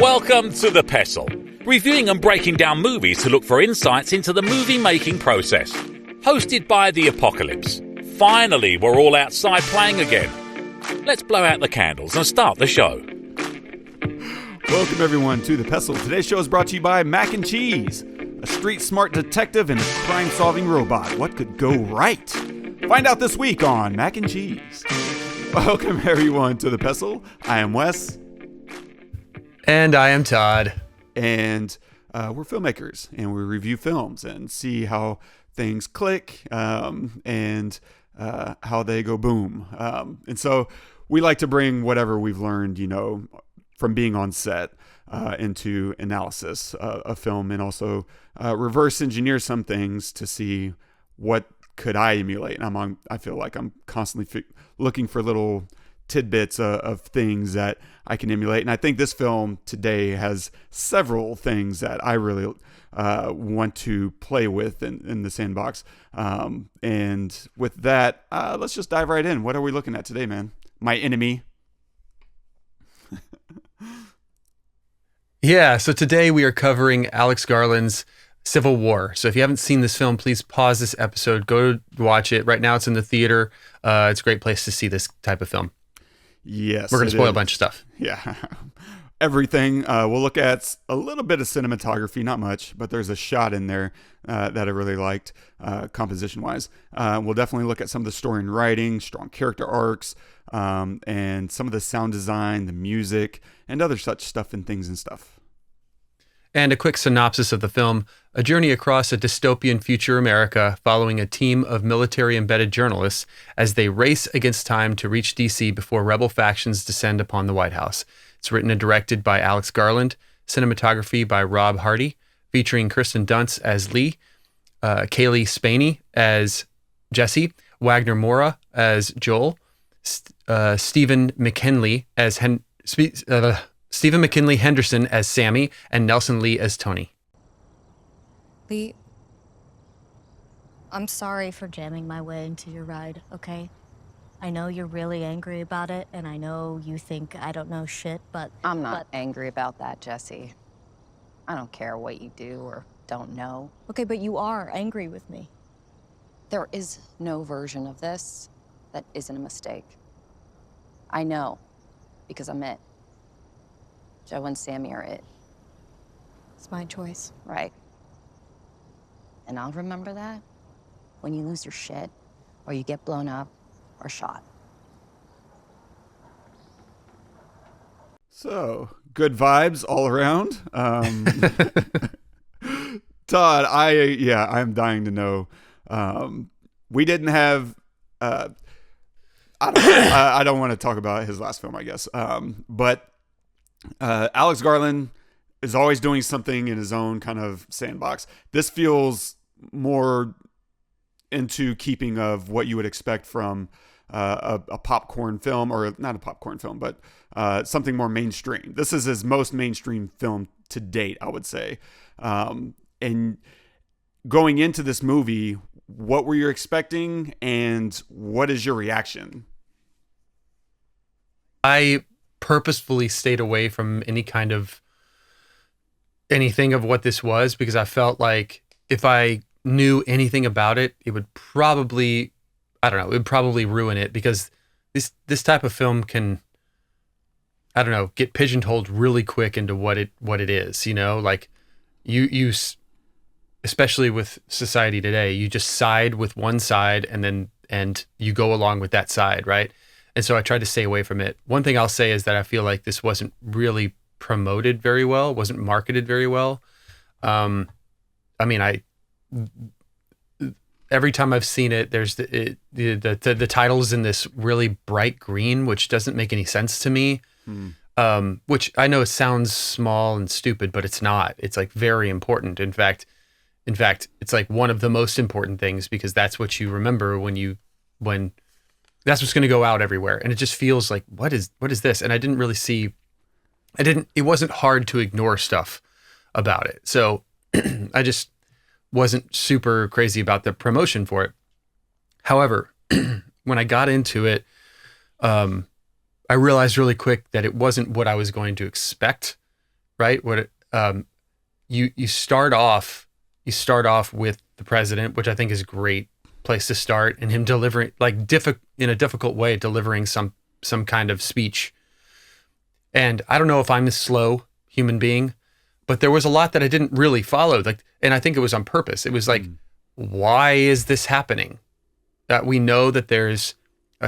Welcome to the Pestle, reviewing and breaking down movies to look for insights into the movie-making process. Hosted by The Apocalypse. Finally, we're all outside playing again. Let's blow out the candles and start the show. Welcome, everyone, to The Pestle. Today's show is brought to you by Mac and Cheese, a street-smart detective and a crime-solving robot. What could go right? Find out this week on Mac and Cheese. Welcome, everyone, to The Pestle. I am Wes. And I am Todd. And we're filmmakers, and we review films and see how things click and how they go boom. And so we like to bring whatever we've learned, from being on set into analysis of film, and also reverse engineer some things to see what could I emulate. And I feel like I'm constantly looking for little tidbits of things that I can emulate. And I think this film today has several things that I really want to play with in the sandbox. And with that, let's just dive right in. What are we looking at today, man? My enemy. Yeah, so today we are covering Alex Garland's Civil War. So if you haven't seen this film, please pause this episode, go watch it. Right now it's in the theater. It's a great place to see this type of film. Yes. We're going to spoil a bunch of stuff. Yeah. Everything. We'll look at a little bit of cinematography, not much, but there's a shot in there that I really liked composition-wise. We'll definitely look at some of the story and writing, strong character arcs, and some of the sound design, the music, and other such stuff and things and stuff. And a quick synopsis of the film: a journey across a dystopian future America following a team of military-embedded journalists as they race against time to reach D.C. before rebel factions descend upon the White House. It's written and directed by Alex Garland, cinematography by Rob Hardy, featuring Kirsten Dunst as Lee, Cailee Spaeny as Jessie, Wagner Moura as Joel, Stephen McHinley as Stephen McHinley Henderson as Sammy, and Nelson Lee as Tony. Lee, I'm sorry for jamming my way into your ride, okay? I know you're really angry about it, and I know you think I don't know shit, but... I'm not angry about that, Jessie. I don't care what you do or don't know. Okay, but you are angry with me. There is no version of this that isn't a mistake. I know, because I'm it. Joe and Sammy are it. It's my choice. Right. And I'll remember that when you lose your shit, or you get blown up, or shot. So, good vibes all around. Todd, I'm dying to know. We didn't have... I don't want to talk about his last film, I guess. But Alex Garland is always doing something in his own kind of sandbox. This feels more into keeping of what you would expect from a popcorn film, or not a popcorn film, but something more mainstream. This is his most mainstream film to date, I would say. And going into this movie, what were you expecting, and what is your reaction? I purposefully stayed away from anything of what this was, because I felt like if I knew anything about it, it would probably, it would probably ruin it, because this type of film can, get pigeonholed really quick into what it is, like you especially with society today, you just side with one side and you go along with that side, right? And so I tried to stay away from it. One thing I'll say is that I feel like this wasn't really promoted very well, wasn't marketed very well. Every time I've seen it, there's the title's in this really bright green, which doesn't make any sense to me. Which I know sounds small and stupid, but it's not. It's like very important. In fact, it's like one of the most important things, because that's what you remember when that's what's going to go out everywhere. And it just feels like, what is this? And I didn't really see, it wasn't hard to ignore stuff about it. So I just wasn't super crazy about the promotion for it. However, when I got into it, I realized really quick that it wasn't what I was going to expect. right? You start off with the president, which I think is a great place to start, and him delivering in a difficult way, delivering some kind of speech. And I don't know if I'm a slow human being, but there was a lot that I didn't really follow. And I think it was on purpose. It was like, why is this happening? We know that there's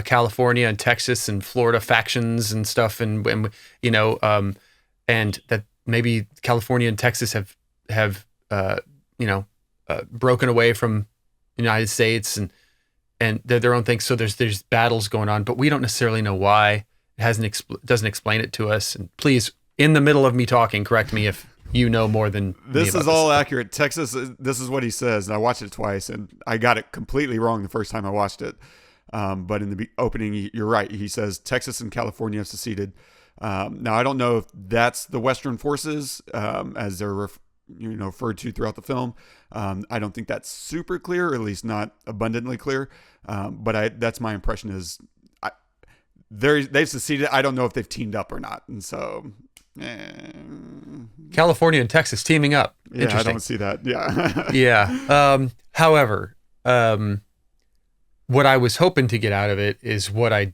California and Texas and Florida factions and stuff, and that maybe California and Texas have broken away from the United States and they're their own thing. So there's battles going on, but we don't necessarily know why. It doesn't explain it to us. And please, in the middle of me talking, correct me if you know more than this me is all accurate. Texas, this is what he says, and I watched it twice, and I got it completely wrong the first time I watched it. But in the opening, you're right. He says Texas and California have seceded. Now, I don't know if that's the Western forces, as they're referred to throughout the film. I don't think that's super clear, or at least not abundantly clear. But that's my impression is they've seceded. I don't know if they've teamed up or not, and so. California and Texas teaming up. Yeah, I don't see that. Yeah. Yeah. However, what I was hoping to get out of it is what I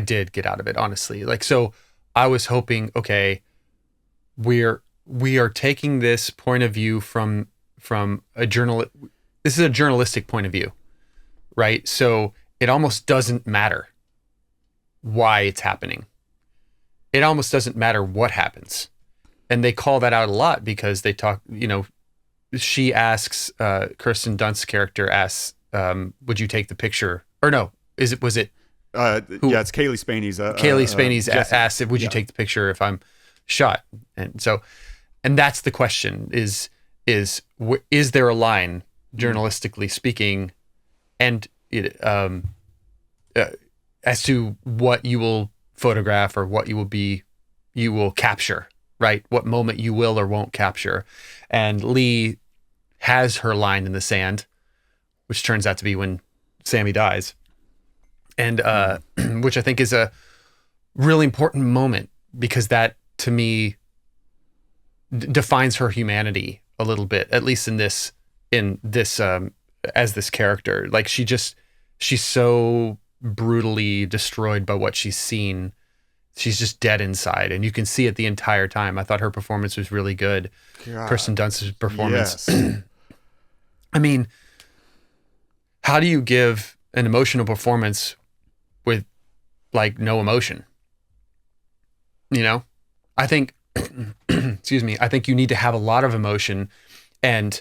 did get out of it, honestly. So I was hoping, okay, we are taking this point of view from a this is a journalistic point of view, right? So it almost doesn't matter why it's happening. It almost doesn't matter what happens. And they call that out a lot because they talk, she asks, Kirsten Dunst's character asks, would you take the picture? Or no, was it? It's Cailee Spaany's. Cailee Spaany's asked, would you take the picture if I'm shot? And that's the question is there a line, journalistically speaking, and as to what you will photograph or what you will capture, right? What moment you will or won't capture. And Lee has her line in the sand, which turns out to be when Sammy dies. And which I think is a really important moment because that to me defines her humanity a little bit, at least in this as this character. Like she's so brutally destroyed by what she's seen. She's just dead inside, and you can see it the entire time. I thought her performance was really good. God. Kirsten Dunst's performance. Yes. I mean, how do you give an emotional performance with no emotion? I think, excuse me, I think you need to have a lot of emotion and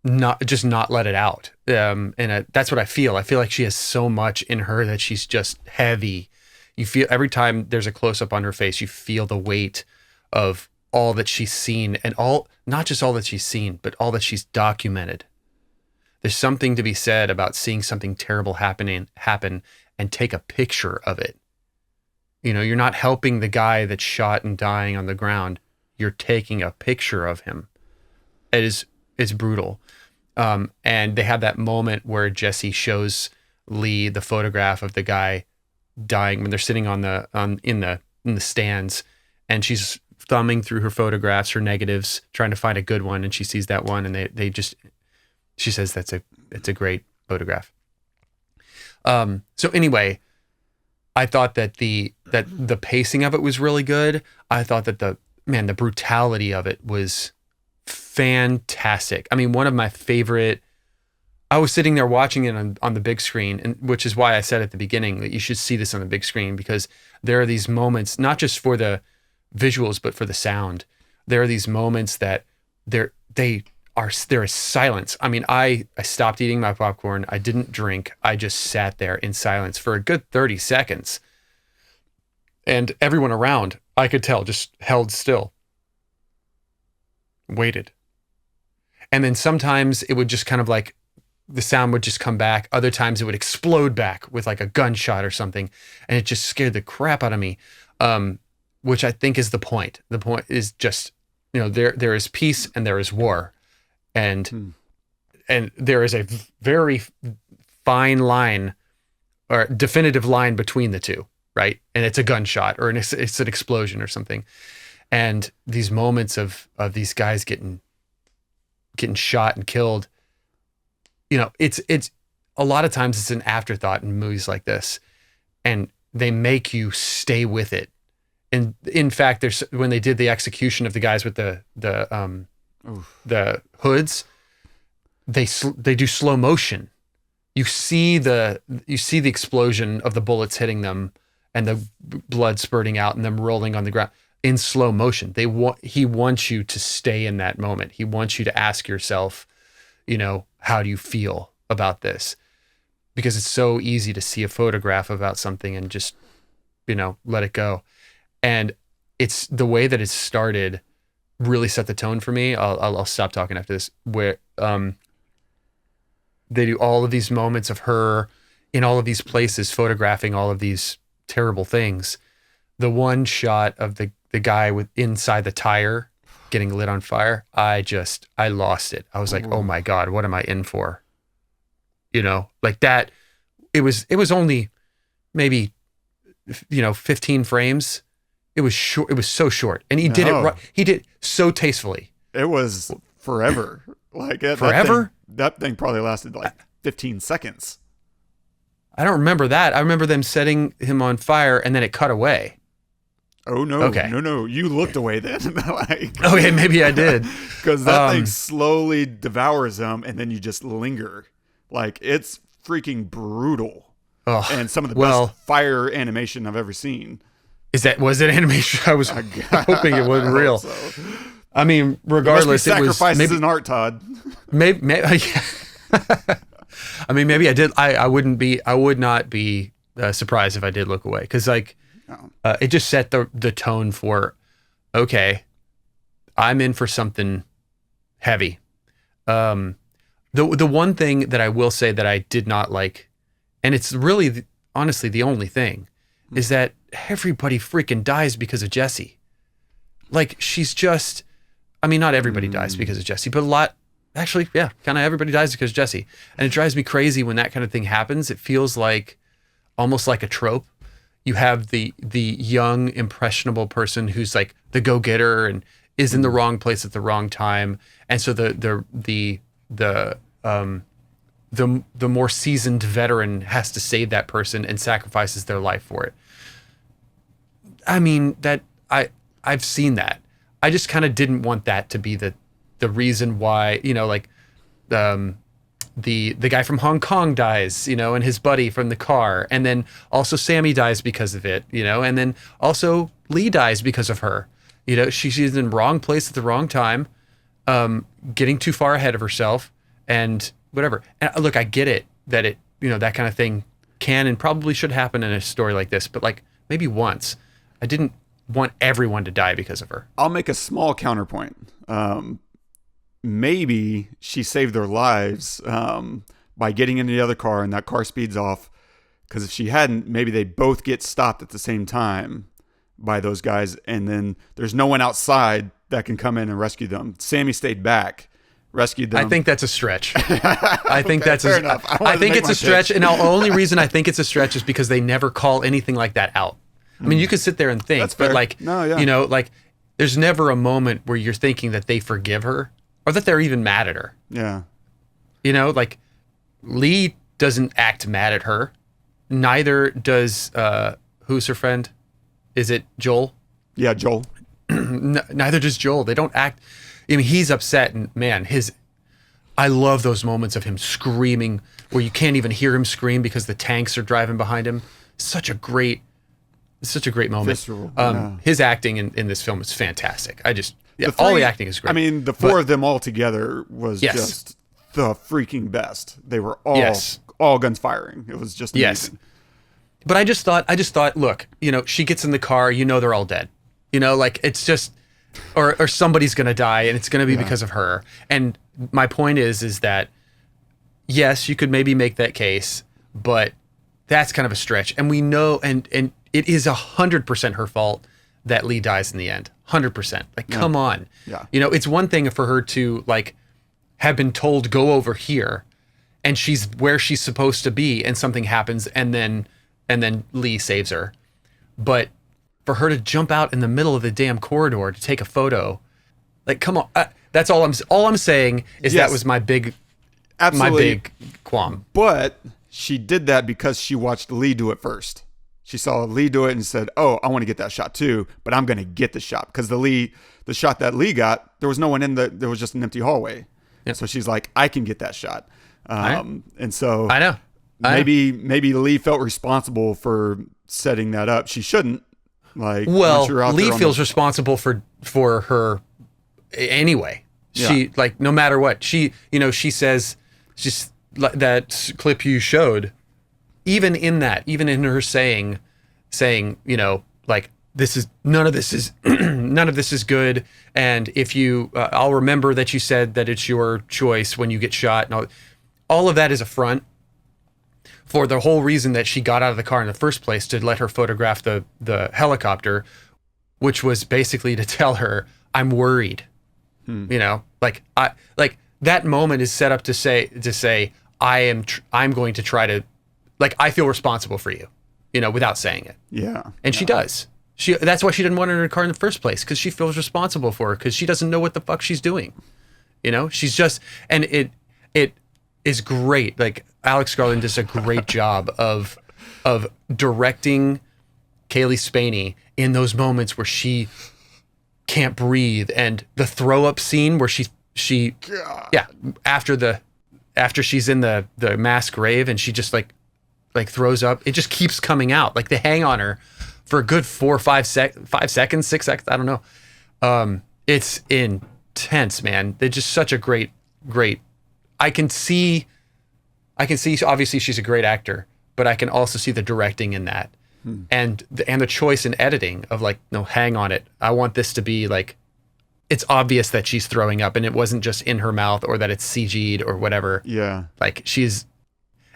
not let it out. That's what I feel. I feel like she has so much in her that she's just heavy. You feel every time there's a close up on her face, you feel the weight of all that she's seen and not just all that she's seen, but all that she's documented. There's something to be said about seeing something terrible happen and take a picture of it. You're not helping the guy that's shot and dying on the ground. You're taking a picture of him. It's brutal. And they have that moment where Jessie shows Lee the photograph of the guy dying when they're sitting in the stands, and she's thumbing through her photographs, her negatives, trying to find a good one, and she sees that one, and she says it's a great photograph. So anyway, I thought that the pacing of it was really good. I thought that the brutality of it was fantastic. I mean, one of my favorite. I was sitting there watching it on the big screen, and which is why I said at the beginning that you should see this on the big screen, because there are these moments, not just for the visuals, but for the sound. There are these moments that there is silence. I mean, I stopped eating my popcorn. I didn't drink. I just sat there in silence for a good 30 seconds. And everyone around, I could tell, just held still. Waited. And then sometimes it would just kind of the sound would just come back. Other times it would explode back with a gunshot or something. And it just scared the crap out of me. Which I think is the point. The point is just, there is peace and there is war. And there is a very fine line or definitive line between the two, right? And it's a gunshot or it's an explosion or something. and these moments of these guys getting shot and killed, you know, it's a lot of times it's an afterthought in movies like this, and they make you stay with it. And in fact, there's when they did the execution of the guys with the hoods, they do slow motion. You see the explosion of the bullets hitting them and the blood spurting out and them rolling on the ground in slow motion. He wants you to stay in that moment. He wants you to ask yourself, you know, how do you feel about this? Because it's so easy to see a photograph about something and just, you know, let it go. And it's the way that it started really set the tone for me. I'll stop talking after this, where they do all of these moments of her in all of these places photographing all of these terrible things. The one shot of the guy with inside the tire getting lit on fire, I lost it. I was like, oh my God, what am I in for? You know, like that. It was only maybe, you know, 15 frames. It was short. It was so short, and he did it right. He did it so tastefully. It was forever. Like forever. That thing probably lasted like 15 seconds. I don't remember that. I remember them setting him on fire, and then it cut away. Oh no! Okay. No! You looked away then. Like, okay, maybe I did. Because that thing slowly devours him, and then you just linger. Like, it's freaking brutal. Oh, and some of the best fire animation I've ever seen. Was it animation? I was hoping it wasn't real. So. I mean, regardless, sacrifices it was maybe in art, Todd. Maybe I mean, maybe I did. I would not be surprised if I did look away, because like it just set the tone for, okay, I'm in for something heavy. The one thing that I will say that I did not like, and it's really honestly the only thing, is that everybody freaking dies because of Jessie. Like, she's just, I mean, not everybody dies because of Jessie, but a lot, actually, yeah, kind of everybody dies because of Jessie. And it drives me crazy when that kind of thing happens. It feels like almost like a trope. You have the young, impressionable person who's like the go-getter and is in the wrong place at the wrong time. And so the more seasoned veteran has to save that person and sacrifices their life for it. I mean, that I've seen that. I just kind of didn't want that to be the reason why, you know, like the guy from Hong Kong dies, you know, and his buddy from the car, and then also Sammy dies because of it, you know, and then also Lee dies because of her. You know, she's in the wrong place at the wrong time, getting too far ahead of herself and whatever. And look, I get it that it, you know, that kind of thing can and probably should happen in a story like this, but like maybe once. I didn't want everyone to die because of her. I'll make a small counterpoint. Maybe she saved their lives by getting in the other car, and that car speeds off. Because if she hadn't, maybe they both get stopped at the same time by those guys, and then there's no one outside that can come in and rescue them. Sammy stayed back, rescued them. I think that's a stretch. I think that's fair enough. I think it's a stretch, and the only reason I think it's a stretch is because they never call anything like that out. I mean, you could sit there and think, but like, you know, like there's never a moment where you're thinking that they forgive her or that they're even mad at her. Yeah. You know, like Lee doesn't act mad at her. Neither does, who's her friend? Is it Joel? Yeah, Joel. Neither does Joel. They don't act, I mean, he's upset, and man, I love those moments of him screaming where you can't even hear him scream because the tanks are driving behind him. Such a great moment. Visceral, yeah. His acting in this film is fantastic. All the acting is great. I mean, the four of them all together was just the freaking best. They were all guns firing. It was just amazing. But I just thought, look, you know, she gets in the car, you know, they're all dead. You know, like it's just, or somebody's going to die, and it's going to be because of her. And my point is that, yes, you could maybe make that case, but that's kind of a stretch. And we know, and it is 100% her fault that Lee dies in the end. 100%. Like, come on. Yeah. You know, it's one thing for her to like have been told go over here, and she's where she's supposed to be, and something happens, and then Lee saves her. But for her to jump out in the middle of the damn corridor to take a photo. Like, come on. That's all I'm saying is Yes. that was my big qualm. But she did that because she watched Lee do it first. She saw Lee do it and said, "Oh, I want to get that shot too, but I'm going to get the shot because the shot that Lee got, there was no one there was just an empty hallway." Yep. So she's like, "I can get that shot." And so I know. Maybe Lee felt responsible for setting that up. She shouldn't. Like, Well, once you're out Lee there on feels the- responsible for her anyway. Yeah. She, like, no matter what, she says, just like that clip you showed, even in her saying, like, none of this is good. And if you, I'll remember that you said that it's your choice when you get shot. And all of that is a front for the whole reason that she got out of the car in the first place, to let her photograph the helicopter, which was basically to tell her, I'm worried. Like that moment is set up to say I'm going to try to, like, I feel responsible for you, without saying it. Yeah. And she does. That's why she didn't want her in her car in the first place, because she feels responsible for her, because she doesn't know what the fuck she's doing. She's just, and it is great. Like, Alex Garland does a great job of directing Cailee Spaeny in those moments where she can't breathe, and the throw up scene where she after she's in the mass grave and she just like throws up, it just keeps coming out. Like, they hang on her for a good 4 or 5 seconds, 6 seconds, I don't know. It's intense, man. They're just such a great I can see obviously she's a great actor, but I can also see the directing in that. And the choice in editing of, like, no, hang on it. I want this to be like, it's obvious that she's throwing up and it wasn't just in her mouth, or that it's CG'd or whatever. Yeah. Like, and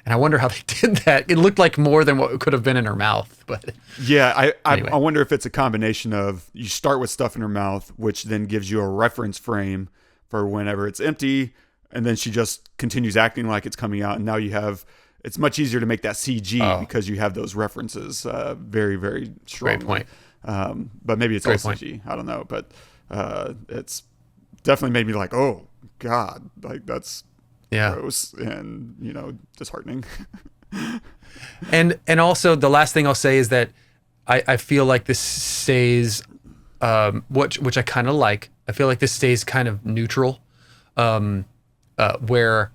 I wonder how they did that. It looked like more than what could have been in her mouth, but yeah, anyway. I wonder if it's a combination of, you start with stuff in her mouth, which then gives you a reference frame for whenever it's empty, and then she just continues acting like it's coming out, and now it's much easier to make that CG because you have those references very, very strongly. Great point. But maybe it's Great all CG. I don't know, but it's definitely made me like, oh God, like, that's gross and disheartening. And also, the last thing I'll say is that I feel like this stays, which I kind of like. I feel like this stays kind of neutral, where,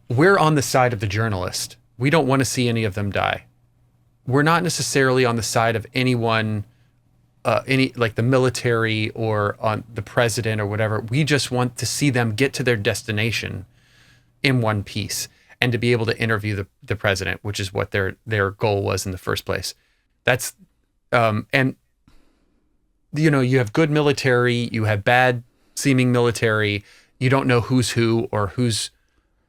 we're on the side of the journalist. We don't want to see any of them die. We're not necessarily on the side of anyone, like the military or on the president or whatever. We just want to see them get to their destination in one piece, and to be able to interview the president, which is what their goal was in the first place. That's, and you have good military, you have bad seeming military. You don't know who's who or who's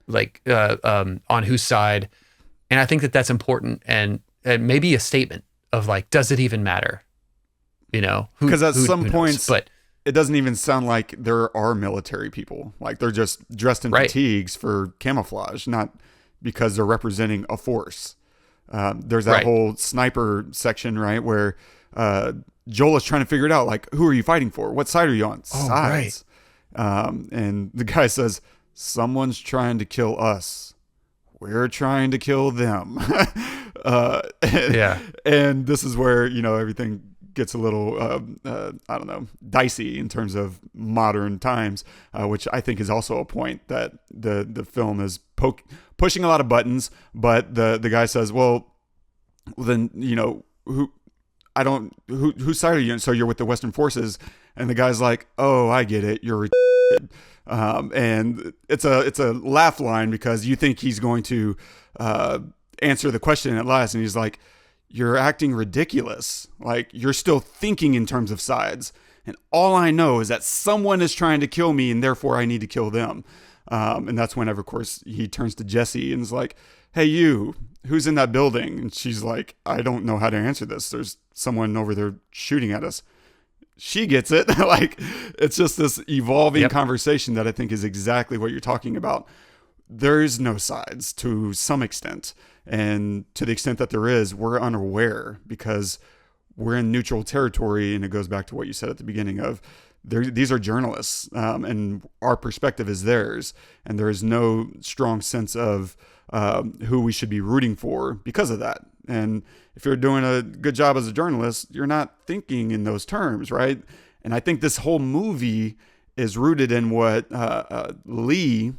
like on whose side. And I think that that's important, and maybe a statement of, like, does it even matter? Because at some points, but it doesn't even sound like there are military people. Like, they're just dressed in fatigues for camouflage, not because they're representing a force. There's that whole sniper section, right, where Joel is trying to figure it out. Like, who are you fighting for? What side are you on? Sides. And the guy says, someone's trying to kill us. We're trying to kill them. And this is where, everything gets a little, I don't know, dicey in terms of modern times, which I think is also a point that the film is pushing a lot of buttons. But the guy says, well, then, whose side are you on? So you're with the Western forces. And the guy's like, oh, I get it. You're and it's a laugh line, because you think he's going to answer the question at last, and he's like, you're acting ridiculous. Like, you're still thinking in terms of sides, and all I know is that someone is trying to kill me, and therefore I need to kill them. And that's whenever, of course, he turns to Jessie and is like, hey, you, who's in that building? And she's like, I don't know how to answer this. There's someone over there shooting at us. She gets it. Like, it's just this evolving conversation that I think is exactly what you're talking about. There's no sides to some extent. And to the extent that there is, we're unaware, because we're in neutral territory, and it goes back to what you said at the beginning of these are journalists, and our perspective is theirs, and there is no strong sense of who we should be rooting for because of that. And if you're doing a good job as a journalist, you're not thinking in those terms, right? And I think this whole movie is rooted in what Lee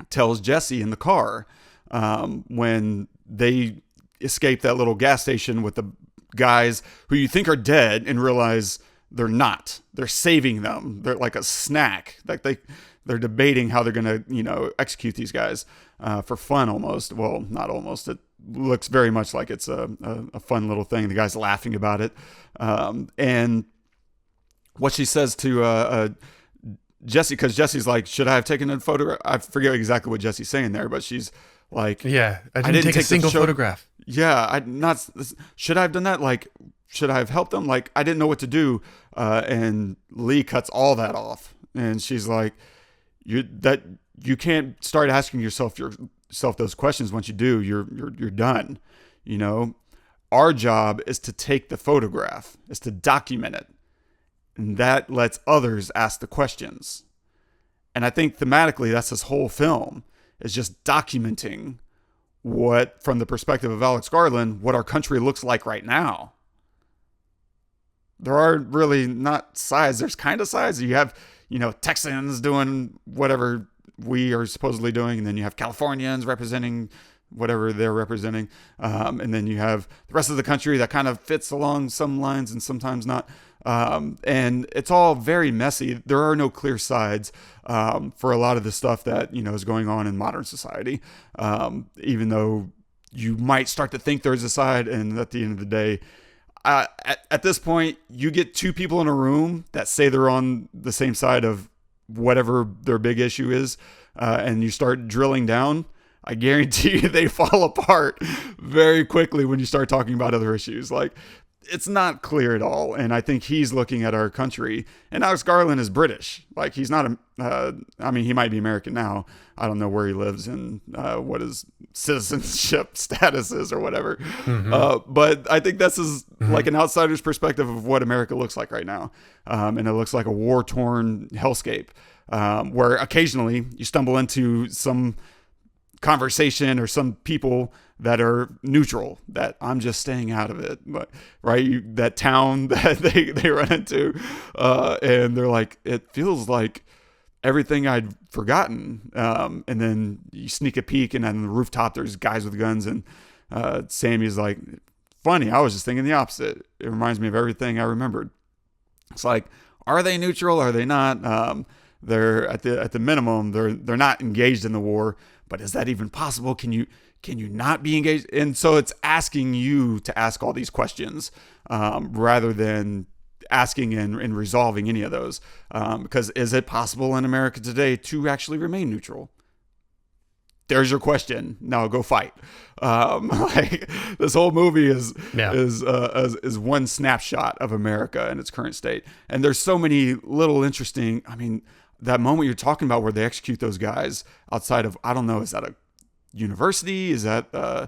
tells Jessie in the car when they escape that little gas station with the guys who you think are dead and realize they're not. They're saving them. They're like a snack. Like they're debating how they're going to, execute these guys for fun almost. Well, not almost. It looks very much like it's a fun little thing. The guy's laughing about it. And what she says to Jessie, because Jessie's like, should I have taken a photograph? I forget exactly what Jessie's saying there, but she's like, yeah, I didn't take a single photograph. Yeah, should I have done that? Like, should I have helped them? Like, I didn't know what to do. And Lee cuts all that off. And she's like, you can't start asking yourself those questions. Once you do, you're done. Our job is to take the photograph, is to document it. And that lets others ask the questions. And I think thematically, that's this whole film, is just documenting what, from the perspective of Alex Garland, what our country looks like right now. There are really not sides. There's kind of sides. You have, Texans doing whatever we are supposedly doing. And then you have Californians representing whatever they're representing. And then you have the rest of the country that kind of fits along some lines and sometimes not. And it's all very messy. There are no clear sides for a lot of the stuff that, is going on in modern society. Even though you might start to think there's a side, and at the end of the day, at this point, you get two people in a room that say they're on the same side of whatever their big issue is, and you start drilling down, I guarantee you they fall apart very quickly when you start talking about other issues. Like, it's not clear at all. And I think he's looking at our country, and Alex Garland is British. Like, he's not he might be American now. I don't know where he lives and what his citizenship status is or whatever. Mm-hmm. But I think this is like an outsider's perspective of what America looks like right now. And it looks like a war-torn hellscape where occasionally you stumble into some conversation or some people that are neutral, that I'm just staying out of it, but right, that town that they run into, and they're like, it feels like everything I'd forgotten, and then you sneak a peek, and on the rooftop there's guys with guns, and Sammy's like, funny, I was just thinking the opposite. It reminds me of everything I remembered. It's like, are they neutral? Are they not? They're at the minimum, they're not engaged in the war. But is that even possible? Can you not be engaged? And so it's asking you to ask all these questions rather than asking and resolving any of those. Because is it possible in America today to actually remain neutral? There's your question. Now go fight. Like, this whole movie is one snapshot of America in its current state. And there's so many little interesting, that moment you're talking about where they execute those guys outside of, I don't know, is that a university? Is that a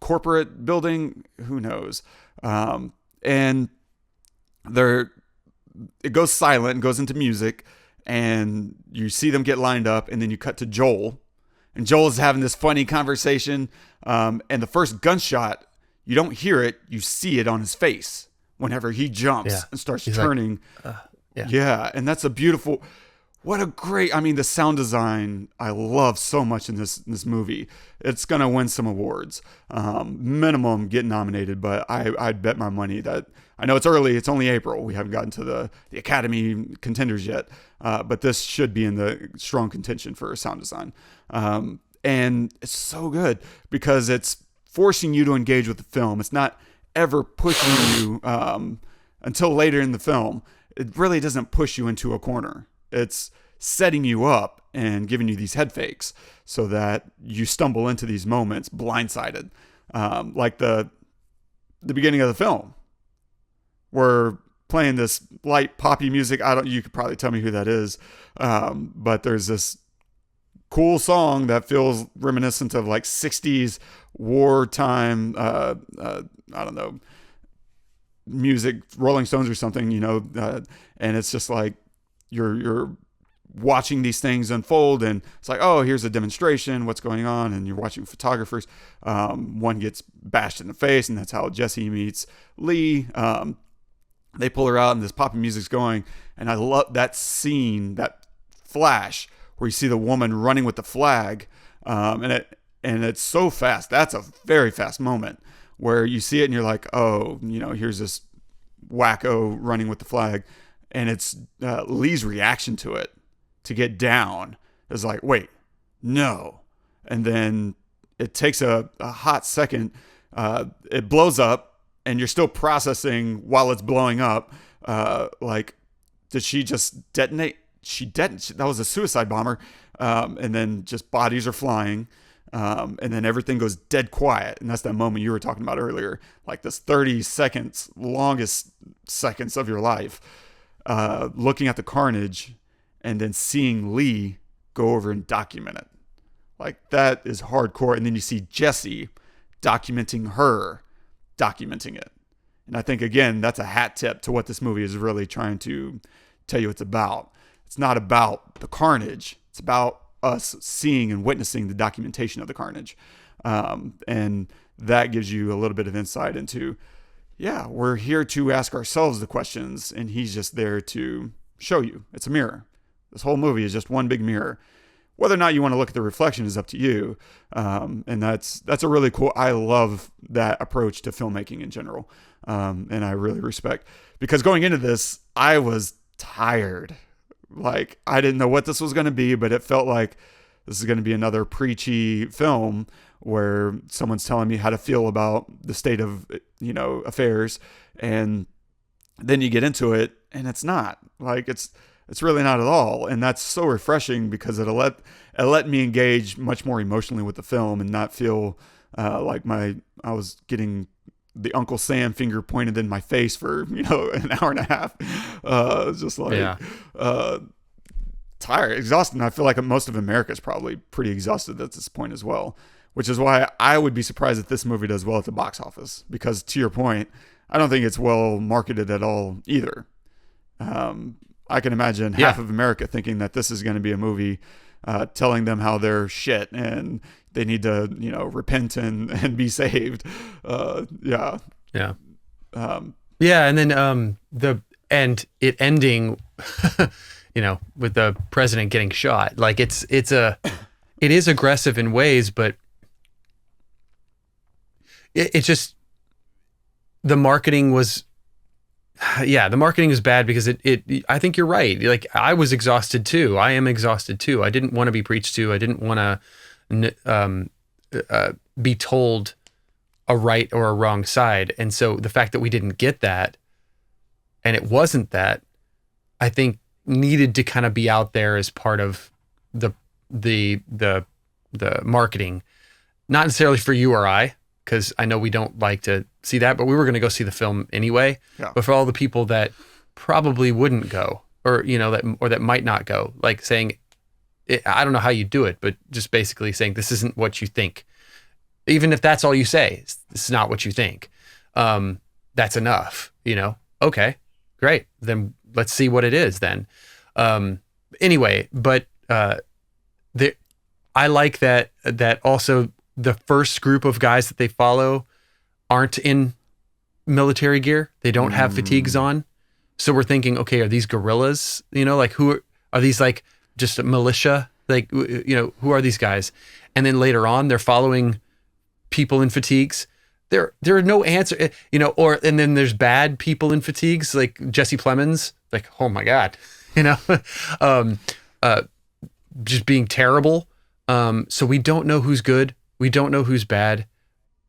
corporate building? Who knows? And it goes silent and goes into music, and you see them get lined up, and then you cut to Joel, and Joel is having this funny conversation. And the first gunshot, you don't hear it, you see it on his face whenever he jumps and starts turning. Like, yeah, and that's a beautiful, what a great, the sound design I love so much in this movie. It's going to win some awards. Minimum get nominated, but I'd bet my money that, I know it's early, it's only April, we haven't gotten to the Academy contenders yet, but this should be in the strong contention for sound design. And it's so good because it's forcing you to engage with the film. It's not ever pushing you until later in the film. It really doesn't push you into a corner. It's setting you up and giving you these head fakes so that you stumble into these moments blindsided. Like the beginning of the film. We're playing this light poppy music. You could probably tell me who that is. But there's this cool song that feels reminiscent of like 60s wartime, I don't know, music, Rolling Stones or something, and it's just like you're watching these things unfold, and it's like, oh, here's a demonstration, what's going on, and you're watching photographers. One gets bashed in the face, and that's how Jessie meets Lee. They pull her out, and this popping music's going, and I love that scene, that flash where you see the woman running with the flag, and it's so fast. That's a very fast moment where you see it, and you're like, oh, here's this wacko running with the flag, and it's Lee's reaction to it. To get down is like, wait, no. And then it takes a hot second. It blows up, and you're still processing while it's blowing up. Like, did she just detonate? She detonated. That was a suicide bomber. And then just bodies are flying. And then everything goes dead quiet. And that's that moment you were talking about earlier. Like this 30 seconds, longest seconds of your life. Looking at the carnage, and then seeing Lee go over and document it. Like, that is hardcore. And then you see Jessie documenting it. And I think, again, that's a hat tip to what this movie is really trying to tell you it's about. It's not about the carnage. It's about us seeing and witnessing the documentation of the carnage. And that gives you a little bit of insight into, yeah, we're here to ask ourselves the questions, and he's just there to show you. It's a mirror. This whole movie is just one big mirror. Whether or not you want to look at the reflection is up to you. And that's a really cool, I love that approach to filmmaking in general. And I really respect, because going into this, I was tired. Like, I didn't know what this was going to be, but it felt like this is going to be another preachy film where someone's telling me how to feel about the state of, affairs. And then you get into it, and it's not. Like, it's really not at all. And that's so refreshing, because it let me engage much more emotionally with the film and not feel like I was getting the Uncle Sam finger pointed in my face for, an hour and a half. It's just like, tired, exhausted. And I feel like most of America is probably pretty exhausted at this point as well, which is why I would be surprised if this movie does well at the box office, because to your point, I don't think it's well marketed at all either. I can imagine half of America thinking that this is going to be a movie telling them how they're shit and they need to, repent and be saved. Yeah. And then it ending, with the president getting shot. Like, it is aggressive in ways, but it just, the marketing was bad, because I think you're right. Like, I was exhausted too. I am exhausted too. I didn't want to be preached to. I didn't want to be told a right or a wrong side. And so the fact that we didn't get that, and it wasn't that, I think needed to kind of be out there as part of the marketing, not necessarily for you or I, because I know we don't like to see that, but we were going to go see the film anyway. Yeah. But for all the people that probably wouldn't go, or that might not go, like saying, I don't know how you do it, but just basically saying, this isn't what you think. Even if that's all you say, this is not what you think. That's enough, Okay, great. Then let's see what it is then. Anyway, but I like that also the first group of guys that they follow aren't in military gear. They don't have fatigues on. So we're thinking, okay, are these guerrillas? Like, who are these, like, just a militia? Like, who are these guys? And then later on, they're following people in fatigues. There are no answer, and then there's bad people in fatigues, like Jesse Plemons, like, oh my God, just being terrible. So we don't know who's good. We don't know who's bad.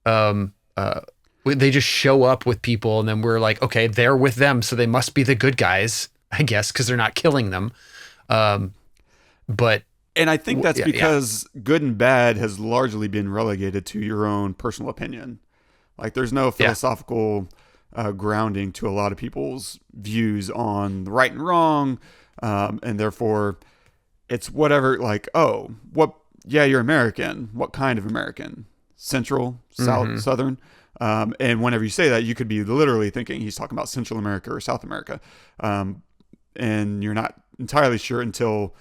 They just show up with people, and then we're like, okay, they're with them, so they must be the good guys, I guess, because they're not killing them. And I think that's because good and bad has largely been relegated to your own personal opinion. Like, there's no philosophical grounding to a lot of people's views on the right and wrong, and therefore it's whatever, like, oh, what, yeah, you're American. What kind of American? Central, South, Southern? And whenever you say that, you could be literally thinking he's talking about Central America or South America. And you're not entirely sure until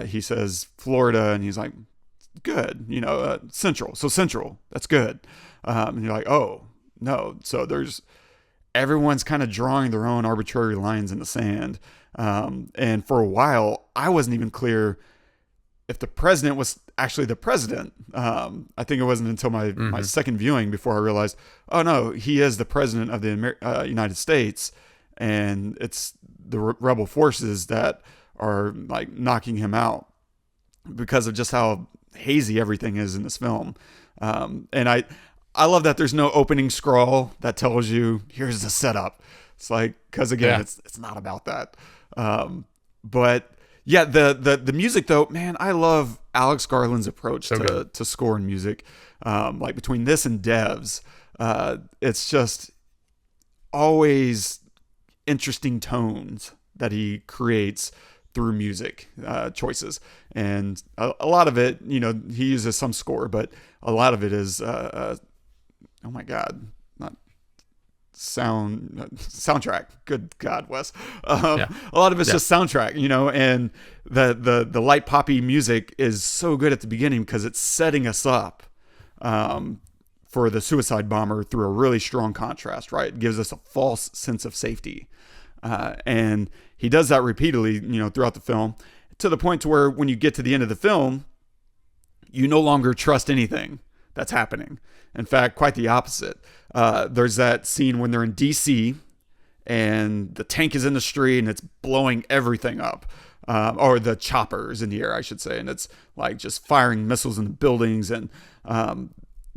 he says Florida, and he's like, good, Central. So Central, that's good. And you're like, oh, no. So everyone's kind of drawing their own arbitrary lines in the sand. And for a while, I wasn't even clear if the president was actually the president. I think it wasn't until my second viewing before I realized, oh no, he is the president of the United States, and it's the rebel forces that are like knocking him out because of just how hazy everything is in this film. And I love that there's no opening scroll that tells you here's the setup. It's like, because again, it's not about that. But yeah, the music though, man, I love Alex Garland's approach to score and music. Like between this and Devs, it's just always interesting tones that he creates through music choices. And a lot of it, he uses some score, but a lot of it is, oh my God, not soundtrack. Good God, Wes. A lot of it's just soundtrack, and the light poppy music is so good at the beginning because it's setting us up for the suicide bomber through a really strong contrast, right? It gives us a false sense of safety. And he does that repeatedly, throughout the film, to the point to where when you get to the end of the film, you no longer trust anything that's happening. In fact, quite the opposite. There's that scene when they're in DC and the tank is in the street and it's blowing everything up. Or the choppers in the air, I should say. And it's like just firing missiles in the buildings. And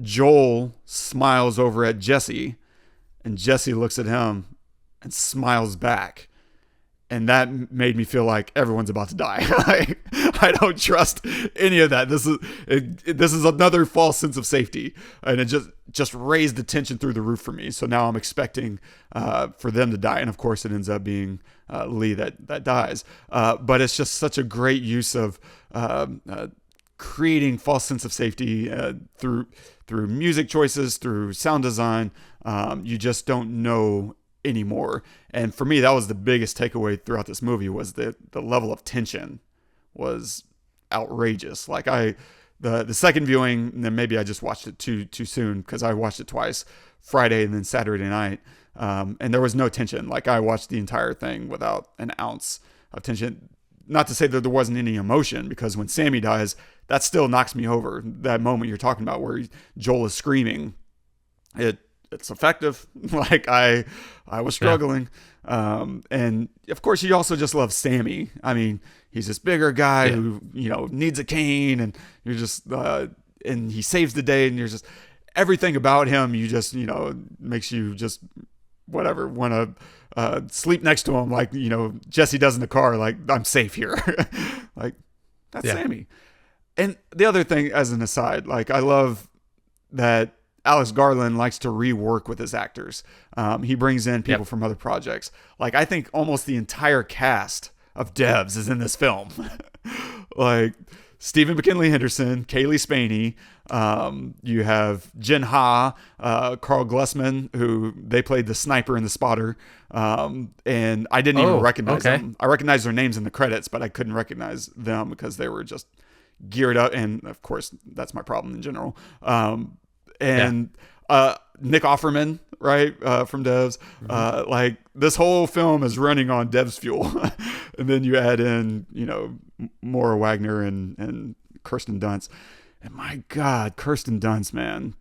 Joel smiles over at Jessie, and Jessie looks at him and smiles back. And that made me feel like everyone's about to die. I don't trust any of that. This is another false sense of safety, and it just raised the tension through the roof for me. So now I'm expecting for them to die, and of course it ends up being Lee that dies. But it's just such a great use of creating false sense of safety through music choices, through sound design. You just don't know anymore. And for me, that was the biggest takeaway throughout this movie, was the level of tension was outrageous. Like the second viewing, and then maybe I just watched it too soon, because I watched it twice, Friday and then Saturday night. And there was no tension. Like I watched the entire thing without an ounce of tension. Not to say that there wasn't any emotion, because when Sammy dies, that still knocks me over. That moment you're talking about where Joel is screaming, it's effective. Like I was struggling. And of course you also just love Sammy. I mean, he's this bigger guy who, needs a cane, and you're just, and he saves the day, and you're just, everything about him, you just, makes you just whatever, want to sleep next to him. Like, Jessie does in the car, like, I'm safe here. Like, that's Sammy. And the other thing, as an aside, like, I love that Alex Garland likes to rework with his actors. He brings in people from other projects. Like, I think almost the entire cast of Devs is in this film. Like Stephen McHinley Henderson, Cailee Spaeny. You have Jen Ha, Carl Glessman, who they played the sniper and the spotter. And I didn't even recognize them. I recognized their names in the credits, but I couldn't recognize them because they were just geared up. And of course, that's my problem in general. Nick Offerman, right, from Devs. Like, this whole film is running on Devs fuel. And then you add in, Moura, Wagner, and Kirsten Dunst. And my God, Kirsten Dunst, man,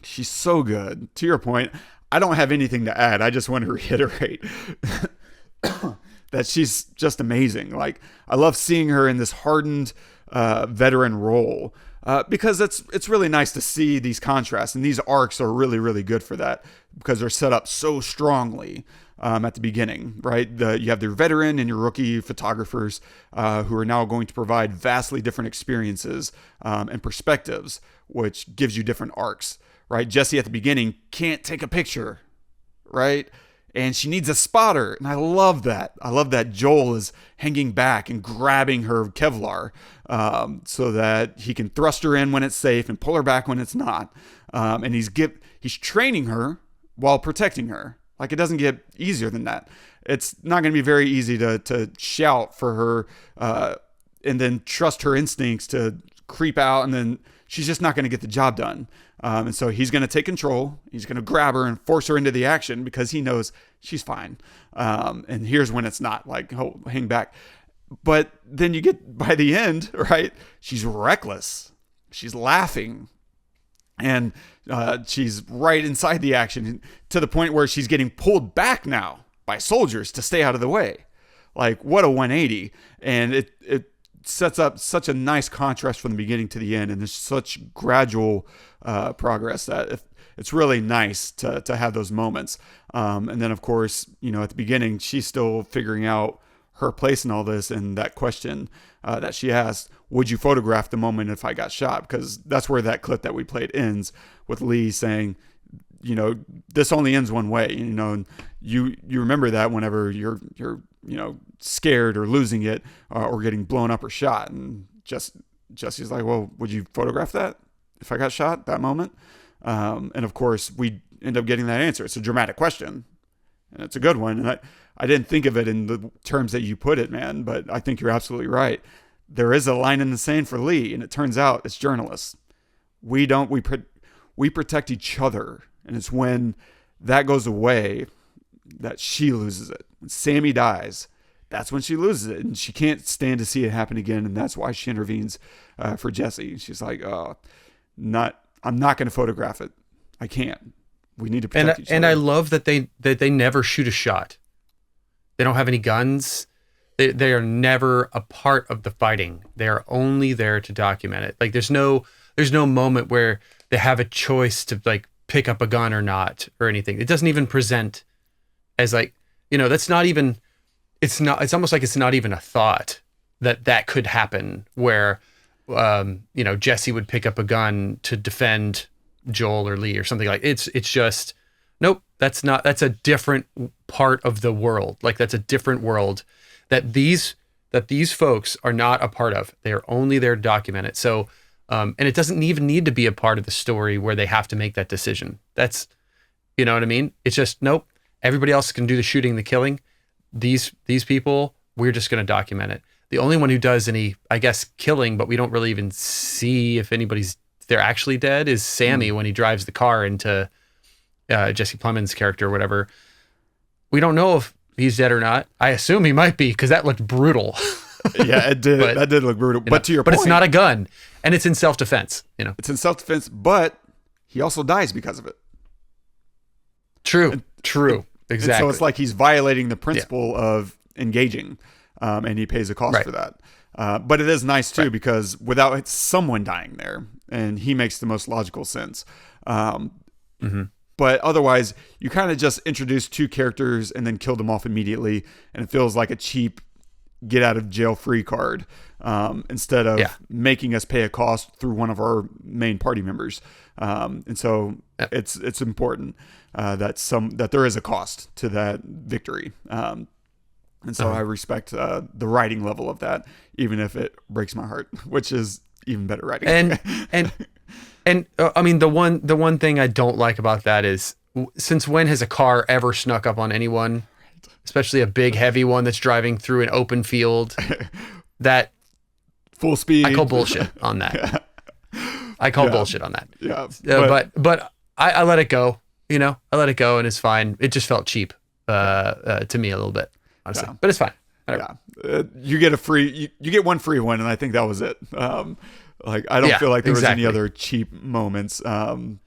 she's so good. To your point, I don't have anything to add. I just want to reiterate that she's just amazing. Like, I love seeing her in this hardened veteran role. Because it's really nice to see these contrasts, and these arcs are really, really good for that, because they're set up so strongly at the beginning, right? You have your veteran and your rookie photographers who are now going to provide vastly different experiences and perspectives, which gives you different arcs, right? Jessie at the beginning can't take a picture, right? and she needs a spotter. And I love that. I love that Joel is hanging back and grabbing her Kevlar so that he can thrust her in when it's safe and pull her back when it's not. And he's training her while protecting her. Like, it doesn't get easier than that. It's not going to be very easy to shout for her and then trust her instincts to creep out, and then she's just not going to get the job done. And so he's going to take control. He's going to grab her and force her into the action because he knows she's fine. And here's when it's not, like, oh, hang back. But then you get by the end, right? She's reckless. She's laughing. And she's right inside the action to the point where she's getting pulled back now by soldiers to stay out of the way. Like, what a 180. And it sets up such a nice contrast from the beginning to the end. And there's such gradual progress that it's really nice to have those moments. And then, of course, at the beginning, she's still figuring out her place in all this, and that question that she asked, would you photograph the moment if I got shot? Because that's where that clip that we played ends, with Lee saying, this only ends one way, and you remember that whenever you're scared or losing it or getting blown up or shot. And Jesse's like, well, would you photograph that if I got shot, that moment? And of course we end up getting that answer. It's a dramatic question, and it's a good one. And I didn't think of it in the terms that you put it, man, but I think you're absolutely right. There is a line in the sand for Lee, and it turns out it's journalists. We protect each other. And it's when that goes away that she loses it. When Sammy dies, that's when she loses it. And she can't stand to see it happen again. And that's why she intervenes for Jessie. She's like, I'm not going to photograph it. I can't. We need to protect each other. And I love that they never shoot a shot. They don't have any guns. They are never a part of the fighting. They are only there to document it. Like, there's no moment where they have a choice to, like, pick up a gun or not or anything. It doesn't even present as, like, that's not even, it's almost like it's not even a thought that could happen where, Jessie would pick up a gun to defend Joel or Lee or something. Like, it's just, nope, that's a different part of the world. Like, that's a different world that these folks are not a part of. They are only there to document it. So, and it doesn't even need to be a part of the story where they have to make that decision. That's, you know what I mean? It's just, nope, everybody else can do the shooting, the killing. These people, we're just going to document it. The only one who does any, I guess, killing, but we don't really even see if they're actually dead, is Sammy when he drives the car into Jesse Plemons' character or whatever. We don't know if he's dead or not. I assume he might be, because that looked brutal. Yeah, it did. That did look brutal. But to your point, it's not a gun, and it's in self-defense. It's in self-defense, but he also dies because of it. True. Exactly. And so it's like he's violating the principle of engaging, and he pays a cost for that. But it is nice too, because without someone dying there, and he makes the most logical sense. But otherwise, you kind of just introduce two characters and then kill them off immediately, and it feels like a cheap get out of jail free card, instead of making us pay a cost through one of our main party members. And so it's important that there is a cost to that victory. And so I respect the writing level of that, even if it breaks my heart, which is even better writing. And I mean, the one thing I don't like about that is, since when has a car ever snuck up on anyone? Especially a big, heavy one that's driving through an open field. That full speed. I call bullshit on that. I call bullshit on that. Yeah. But I let it go. I let it go, and it's fine. It just felt cheap to me a little bit, honestly. But it's fine. Whatever. Yeah. You get one free one, and I think that was it. Like, I don't feel like there was any other cheap moments. And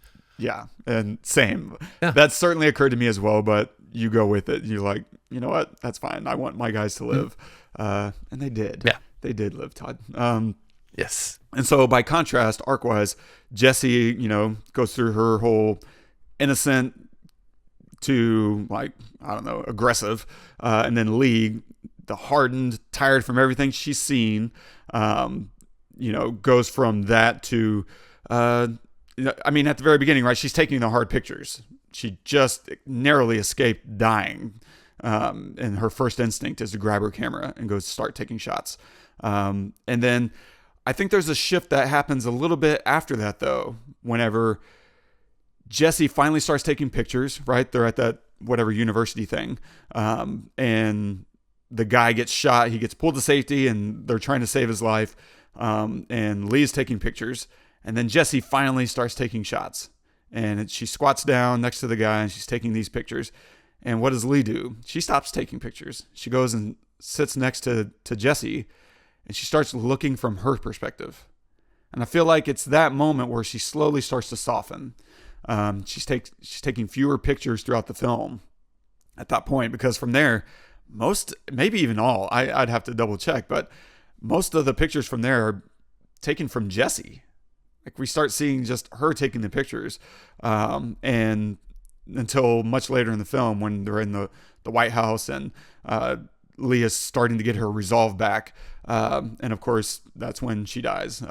same. Yeah. That certainly occurred to me as well, but you go with it. You're like, you know what? That's fine. I want my guys to live. And they did. Yeah. They did live, Todd. Yes. And so by contrast, arc-wise, Jessie, goes through her whole innocent to, like, I don't know, aggressive. And then Lee, the hardened, tired from everything she's seen, goes from that to, at the very beginning, right? She's taking the hard pictures. she just narrowly escaped dying. And her first instinct is to grab her camera and go start taking shots. And then I think there's a shift that happens a little bit after that, though, whenever Jessie finally starts taking pictures, right? They're at that whatever university thing. And the guy gets shot. He gets pulled to safety, and they're trying to save his life. And Lee's taking pictures. And then Jessie finally starts taking shots. And she squats down next to the guy, and she's taking these pictures. And what does Lee do? She stops taking pictures. She goes and sits next to Jessie, and she starts looking from her perspective. And I feel like it's that moment where she slowly starts to soften. She's taking fewer pictures throughout the film at that point, because from there, maybe even all, I'd have to double check, but most of the pictures from there are taken from Jessie. Like, we start seeing just her taking the pictures. And until much later in the film, when they're in the White House and Leah's starting to get her resolve back. And of course, that's when she dies,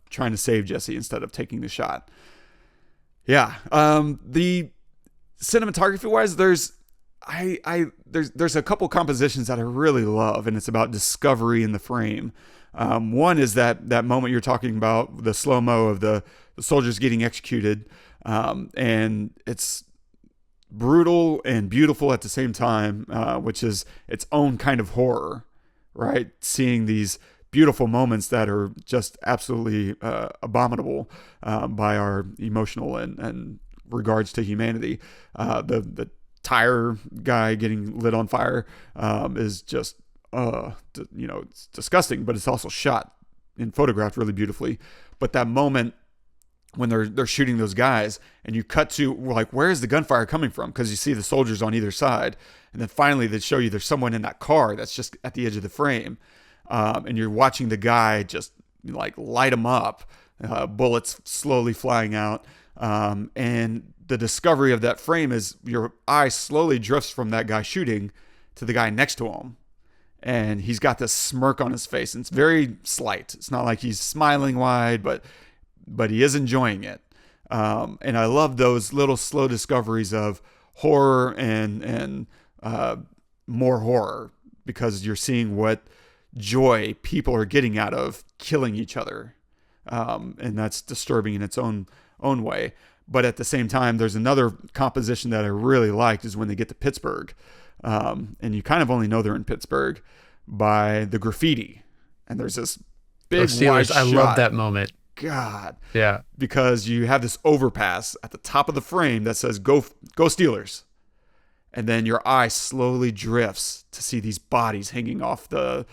trying to save Jessie instead of taking the shot. Yeah. The cinematography wise, there's a couple compositions that I really love, and it's about discovery in the frame. One is that moment you're talking about, the slow-mo of the soldiers getting executed. And it's brutal and beautiful at the same time, which is its own kind of horror, right? Seeing these beautiful moments that are just absolutely abominable by our emotional and regards to humanity. The tire guy getting lit on fire is just, it's disgusting, but it's also shot and photographed really beautifully. But that moment when they're shooting those guys, and you cut to, like, where is the gunfire coming from? Because you see the soldiers on either side, and then finally they show you there's someone in that car that's just at the edge of the frame, and you're watching the guy just like light him up, bullets slowly flying out, and the discovery of that frame is your eye slowly drifts from that guy shooting to the guy next to him, and he's got this smirk on his face, and it's very slight. It's not like he's smiling wide, but he is enjoying it. And I love those little slow discoveries of horror and more horror, because you're seeing what joy people are getting out of killing each other. And that's disturbing in its own way. But at the same time, there's another composition that I really liked, is when they get to Pittsburgh. And you kind of only know they're in Pittsburgh by the graffiti. And there's this big wide shot. I love that moment. God. Yeah. Because you have this overpass at the top of the frame that says go Steelers. And then your eye slowly drifts to see these bodies hanging off the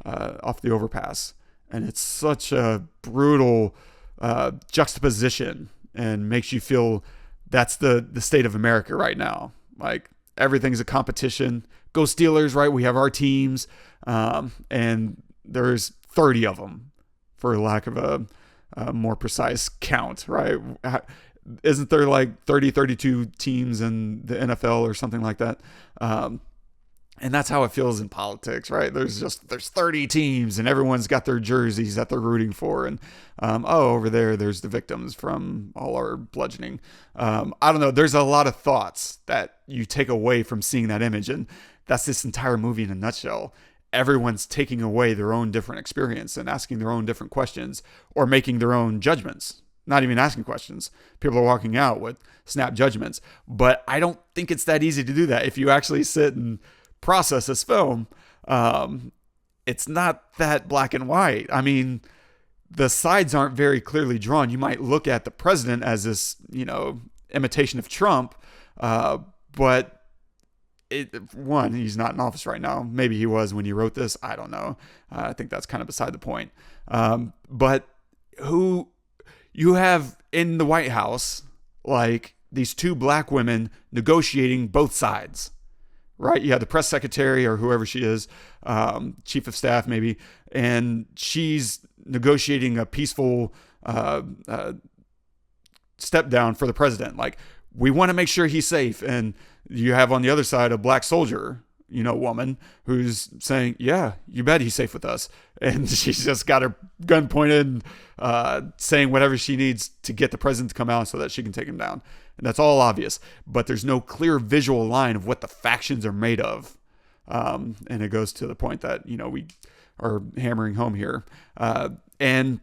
overpass. And it's such a brutal juxtaposition, and makes you feel that's the state of America right now. Like, everything's a competition. Go Steelers, right? We have our teams. And there's 30 of them, for lack of a more precise count, right? Isn't there like 32 teams in the NFL or something like that? And that's how it feels in politics, right? There's 30 teams, and everyone's got their jerseys that they're rooting for. And, over there's the victims from all our bludgeoning. I don't know. There's a lot of thoughts that you take away from seeing that image. And that's this entire movie in a nutshell. Everyone's taking away their own different experience and asking their own different questions, or making their own judgments. Not even asking questions. People are walking out with snap judgments. But I don't think it's that easy to do that. If you actually sit and process this film, it's not that black and white. I mean, the sides aren't very clearly drawn. You might look at the president as this, imitation of Trump, but he's not in office right now. Maybe he was when he wrote this. I don't know. I think that's kind of beside the point. But who you have in the White House, like these two black women negotiating both sides, right? You have the press secretary, or whoever she is, chief of staff maybe, and she's negotiating a peaceful step down for the president. Like, we want to make sure he's safe. And you have on the other side a black soldier woman who's saying, yeah, you bet he's safe with us. And she's just got her gun pointed, saying whatever she needs to get the president to come out so that she can take him down. And that's all obvious, but there's no clear visual line of what the factions are made of. And it goes to the point that, we are hammering home here. And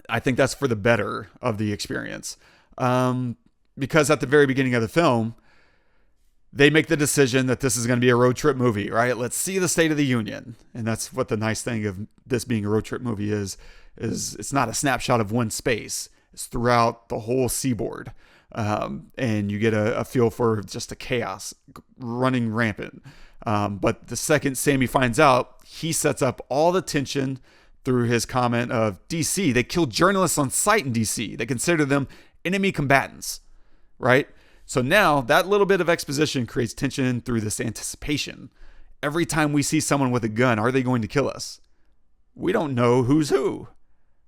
I think that's for the better of the experience. Because at the very beginning of the film, they make the decision that this is going to be a road trip movie, right? Let's see the State of the Union. And that's what the nice thing of this being a road trip movie is it's not a snapshot of one space. It's throughout the whole seaboard. And you get a feel for just the chaos running rampant. But the second Sammy finds out, he sets up all the tension through his comment of DC. They kill journalists on sight in DC. They consider them enemy combatants, right? So now that little bit of exposition creates tension through this anticipation. Every time we see someone with a gun, are they going to kill us? We don't know who's who.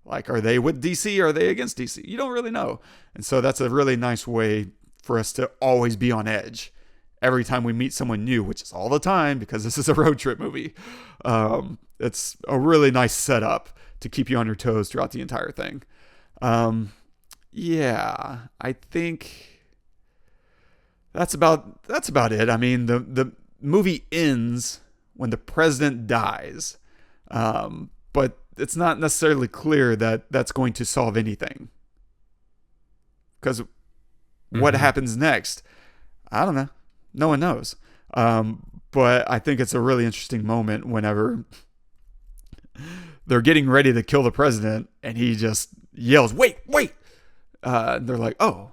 Like, are they with DC? Are they against DC? You don't really know. And so that's a really nice way for us to always be on edge every time we meet someone new, which is all the time because this is a road trip movie. It's a really nice setup to keep you on your toes throughout the entire thing. Yeah, I think that's about it. I mean, the movie ends when the president dies, but it's not necessarily clear that that's going to solve anything. Because what happens next, I don't know. No one knows. But I think it's a really interesting moment whenever they're getting ready to kill the president and he just yells, wait. And they're like, oh,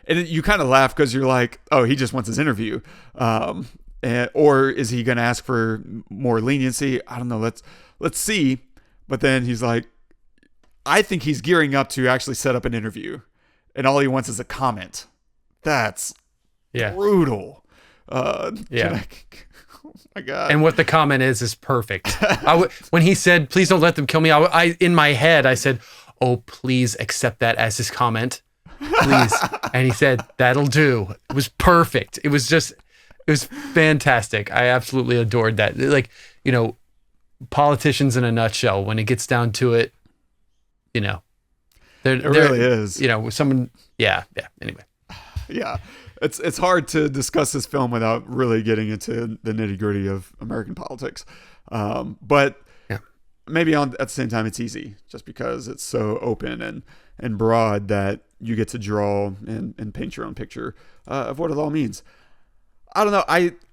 and you kind of laugh because you're like, oh, he just wants his interview. Or is he going to ask for more leniency? I don't know. Let's see. But then he's like, I think he's gearing up to actually set up an interview. And all he wants is a comment. That's brutal. Oh my God. And what the comment is perfect. When he said, please don't let them kill me, I in my head, I said, oh, please accept that as his comment. Please. And he said, that'll do. It was perfect. It was fantastic. I absolutely adored that. Like, politicians in a nutshell, when it gets down to it, it really is. Someone, anyway. Yeah. It's hard to discuss this film without really getting into the nitty-gritty of American politics. But maybe at the same time, it's easy just because it's so open and broad that you get to draw and paint your own picture of what it all means. I don't know.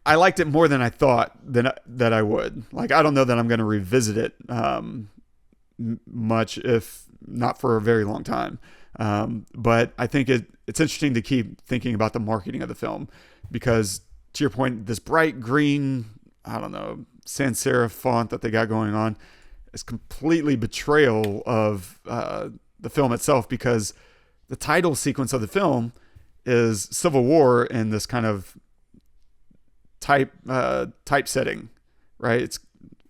I liked it more than I thought that I would. Like, I don't know that I'm going to revisit it much, if not for a very long time. But I think it's interesting to keep thinking about the marketing of the film because, to your point, this bright green, I don't know, sans serif font that they got going on is completely betrayal of the film itself, because the title sequence of the film is Civil War in this kind of typesetting, right? It's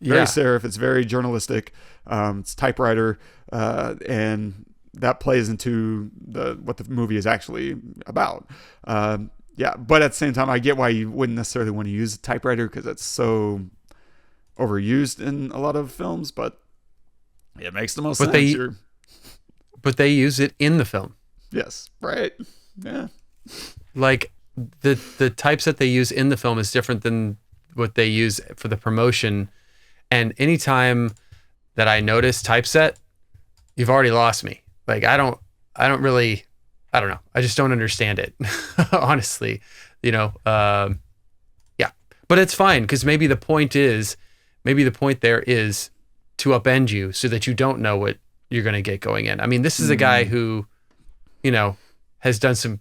very serif. It's very journalistic. It's typewriter, and that plays into what the movie is actually about. But at the same time, I get why you wouldn't necessarily want to use a typewriter because it's so overused in a lot of films, but it makes the most sense. But they use it in the film. Yes, right. Yeah. Like the typeset they use in the film is different than what they use for the promotion. And anytime that I notice typeset, you've already lost me. Like, I don't know. I just don't understand it, honestly, but it's fine. Cause maybe the point there is to upend you so that you don't know what you're going to get going in. I mean, this is a guy who, has done some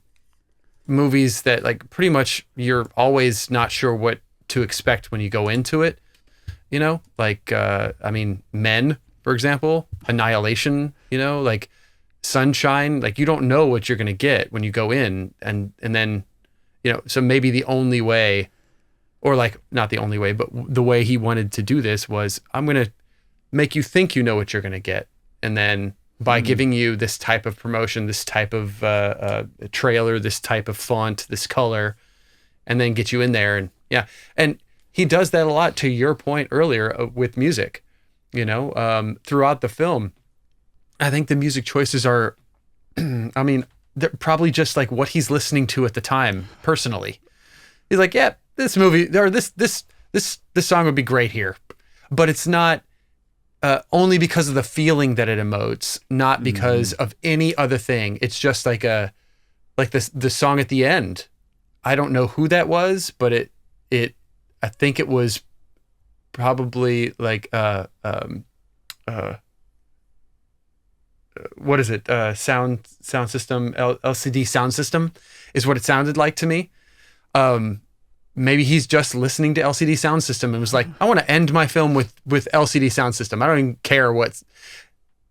movies that, like, pretty much you're always not sure what to expect when you go into it. Men, for example, Annihilation, like Sunshine, like, you don't know what you're going to get when you go in. And then, so maybe the only way, or like not the only way, but the way he wanted to do this was, I'm going to make you think you know what you're going to get. And then by giving you this type of promotion, this type of trailer, this type of font, this color, and then get you in there. And he does that a lot, to your point earlier with music, throughout the film. I think the music choices are, I mean, they're probably just like what he's listening to at the time personally. He's like, yeah, this movie or this song would be great here, but it's not only because of the feeling that it emotes, not because of any other thing. It's just like the song at the end. I don't know who that was, but I think it was probably like what is it? Sound system, LCD sound system is what it sounded like to me. Maybe he's just listening to LCD sound system and was like, I want to end my film with LCD sound system. I don't even care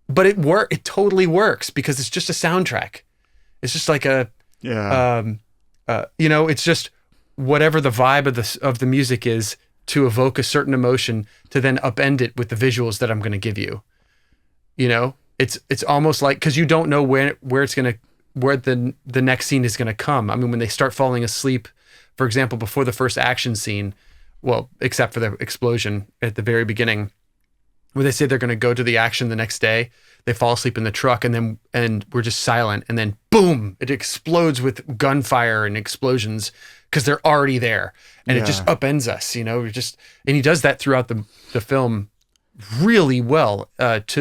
but it totally works because it's just a soundtrack. It's just like it's just whatever the vibe of the music is to evoke a certain emotion to then upend it with the visuals that I'm going to give you. It's almost like, cause you don't know where the next scene is going to come. I mean, when they start falling asleep, for example, before the first action scene, well, except for the explosion at the very beginning, where they say they're going to go to the action the next day, they fall asleep in the truck and we're just silent. And then boom, it explodes with gunfire and explosions because they're already there. And it just upends us, and he does that throughout the film really well, like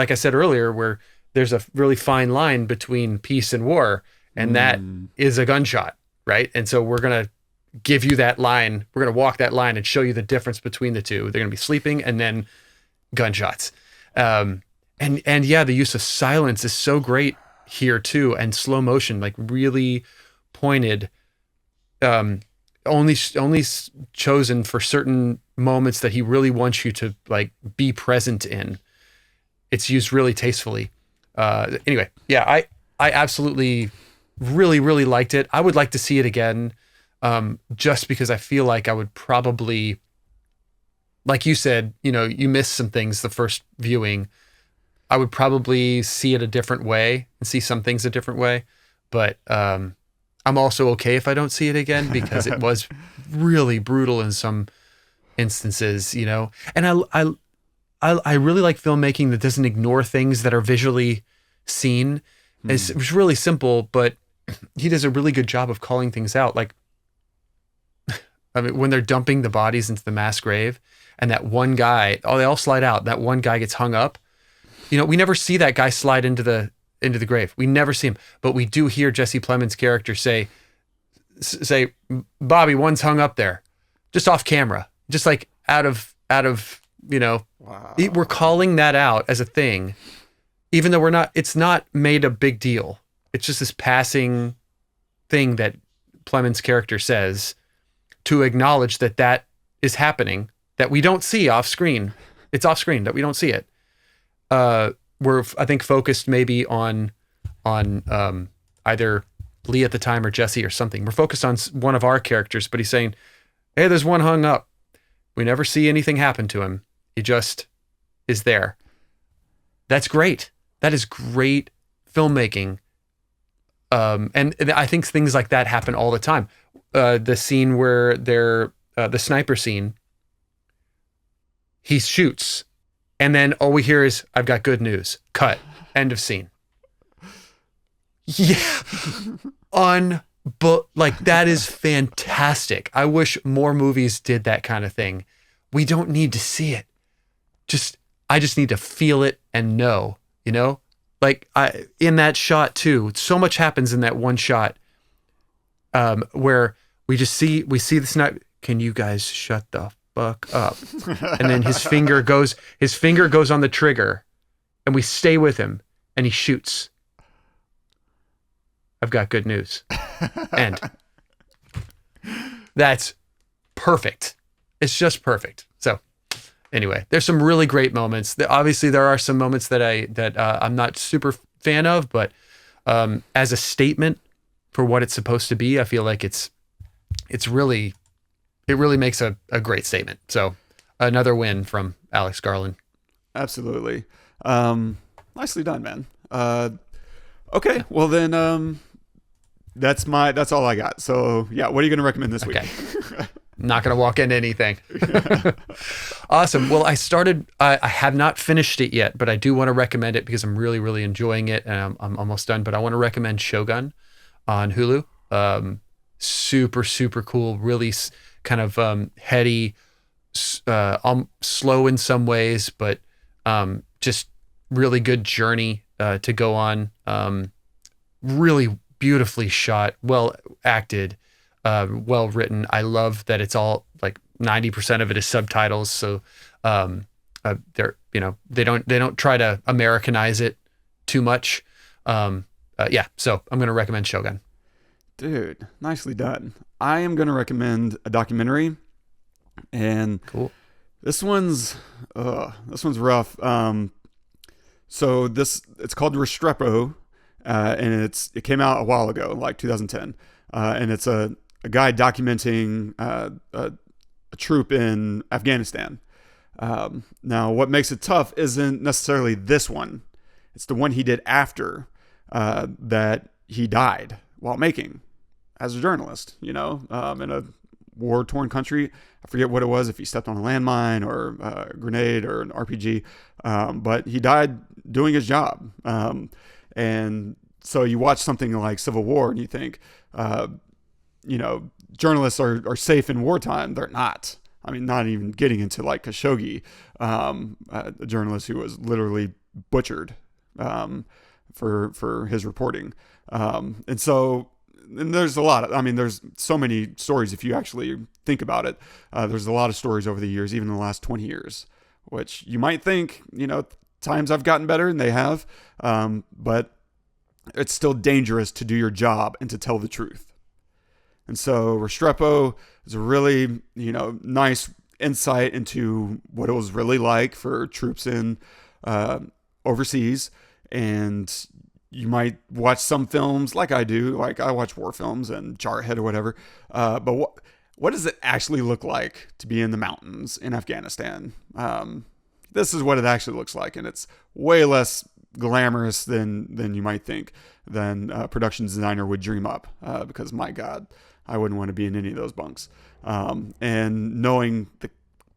I said earlier, where there's a really fine line between peace and war, and that is a gunshot, right? And so we're going to give you that line. We're going to walk that line and show you the difference between the two. They're going to be sleeping and then gunshots. And the use of silence is so great here too. And slow motion, like really pointed, only chosen for certain moments that he really wants you to like be present in. It's used really tastefully. Anyway, yeah, I absolutely really, really liked it. I would like to see it again, just because I feel like I would probably, like you said, you missed some things the first viewing. I would probably see it a different way and see some things a different way. But I'm also okay if I don't see it again because it was really brutal in some instances, And I really like filmmaking that doesn't ignore things that are visually seen. It's really simple, but he does a really good job of calling things out. Like, I mean, when they're dumping the bodies into the mass grave and that one guy, they all slide out. That one guy gets hung up. We never see that guy slide into the grave. We never see him, but we do hear Jesse Plemons' character say, Bobby, one's hung up there, just off camera, just like out of, wow. We're calling that out as a thing, even though it's not made a big deal. It's just this passing thing that Plemons' character says to acknowledge that is happening, that we don't see off screen. It's off screen that we don't see it. We're, I think, focused maybe on either Lee at the time or Jessie or something. We're focused on one of our characters, but he's saying, hey, there's one hung up. We never see anything happen to him. He just is there. That's great. That is great filmmaking. And I think things like that happen all the time. The scene where they're, the sniper scene, he shoots. And then all we hear is, I've got good news. Cut. End of scene. Yeah. Like, that is fantastic. I wish more movies did that kind of thing. We don't need to see it. I just need to feel it and know, like in that shot too, so much happens in that one shot, where we see the sniper. Can you guys shut the fuck up? And then his finger goes on the trigger and we stay with him and he shoots. I've got good news. And that's perfect. It's just perfect. So anyway, there's some really great moments. Obviously, there are some moments that I'm not super fan of, but as a statement for what it's supposed to be, I feel like it really makes a great statement. So another win from Alex Garland. Absolutely. Nicely done, man. Okay, well then, that's all I got. So yeah, what are you going to recommend this week? not going to walk into anything. Awesome. Well, I have not finished it yet, but I do want to recommend it because I'm really, really enjoying it, and I'm almost done. But I want to recommend Shogun on Hulu. Super, super cool. Really kind of heady, slow in some ways, but just really good journey to go on. Really beautifully shot, well acted, well written. I love that it's all like 90% of it is subtitles. So they're, they don't try to Americanize it too much. So I'm going to recommend Shogun. Dude, nicely done. I am going to recommend a documentary, and cool. This one's rough. So it's called Restrepo, and it came out a while ago, like 2010, and it's a guy documenting a troop in Afghanistan. Now, what makes it tough isn't necessarily this one; it's the one he did after that he died while making as a journalist. In a war-torn country. I forget what it was, if he stepped on a landmine or a grenade or an RPG, but he died doing his job. And so you watch something like Civil War and you think, journalists are safe in wartime. They're not. I mean, not even getting into like Khashoggi, a journalist who was literally butchered for his reporting. And there's a lot. There's so many stories if you actually think about it. There's a lot of stories over the years, even in the last 20 years, which you might think, times have gotten better, and they have. But it's still dangerous to do your job and to tell the truth. And so Restrepo is a really, nice insight into what it was really like for troops in overseas. And you might watch some films like I do, like I watch war films and Jarhead or whatever. But what does it actually look like to be in the mountains in Afghanistan? This is what it actually looks like, and it's way less glamorous than you might think, than a production designer would dream up. Because my God, I wouldn't want to be in any of those bunks. And knowing the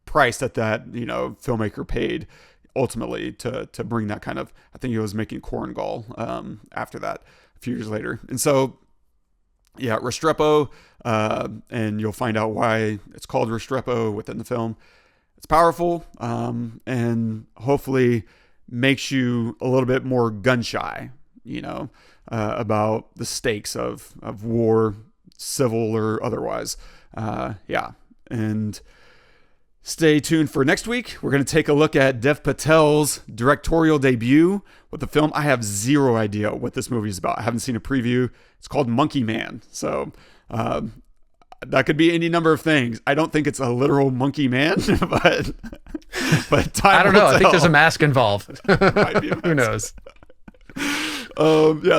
price that filmmaker paid ultimately to bring that kind of, I think he was making Korngal after that a few years later. And so, yeah, Restrepo, and you'll find out why it's called Restrepo within the film. It's powerful, and hopefully makes you a little bit more gun shy, about the stakes of war, civil or otherwise. And stay tuned for next week. We're going to take a look at Dev Patel's directorial debut with the film. I have zero idea what this movie is about. I haven't seen a preview. It's called Monkey Man. So that could be any number of things. I don't think it's a literal monkey man, but time I don't know. will I think tell. there's a mask involved. Might be a Who mask. knows?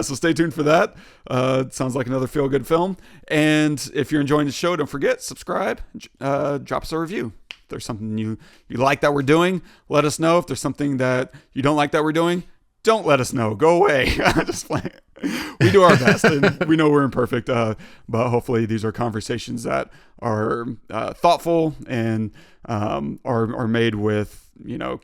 So stay tuned for that. It sounds like another feel-good film. And if you're enjoying the show, don't forget, subscribe, drop us a review. If there's something you like that we're doing, let us know. If there's something that you don't like that we're doing, don't let us know. Go away. Just playing. We do our best, and we know we're imperfect, but hopefully these are conversations that are thoughtful and are made with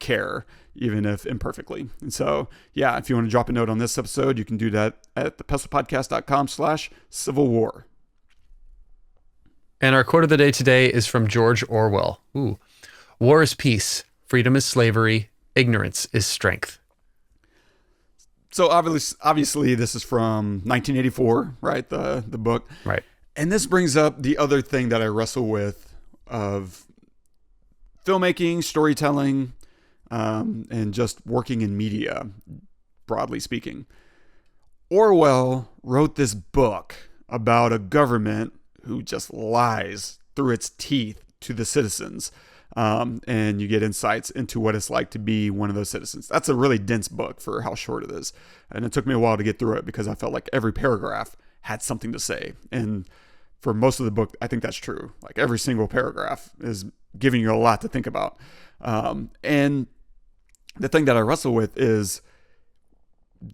care, even if imperfectly. And so, yeah, if you want to drop a note on this episode, you can do that at thepestlepodcast.com/Civil War. And our quote of the day today is from George Orwell. Ooh. War is peace. Freedom is slavery. Ignorance is strength. So obviously this is from 1984, right? The book. Right. And this brings up the other thing that I wrestle with of filmmaking, storytelling, and just working in media, broadly speaking. Orwell wrote this book about a government who just lies through its teeth to the citizens. And you get insights into what it's like to be one of those citizens. That's a really dense book for how short it is. And it took me a while to get through it because I felt like every paragraph had something to say. And for most of the book, I think that's true. Like every single paragraph is giving you a lot to think about. And the thing that I wrestle with is,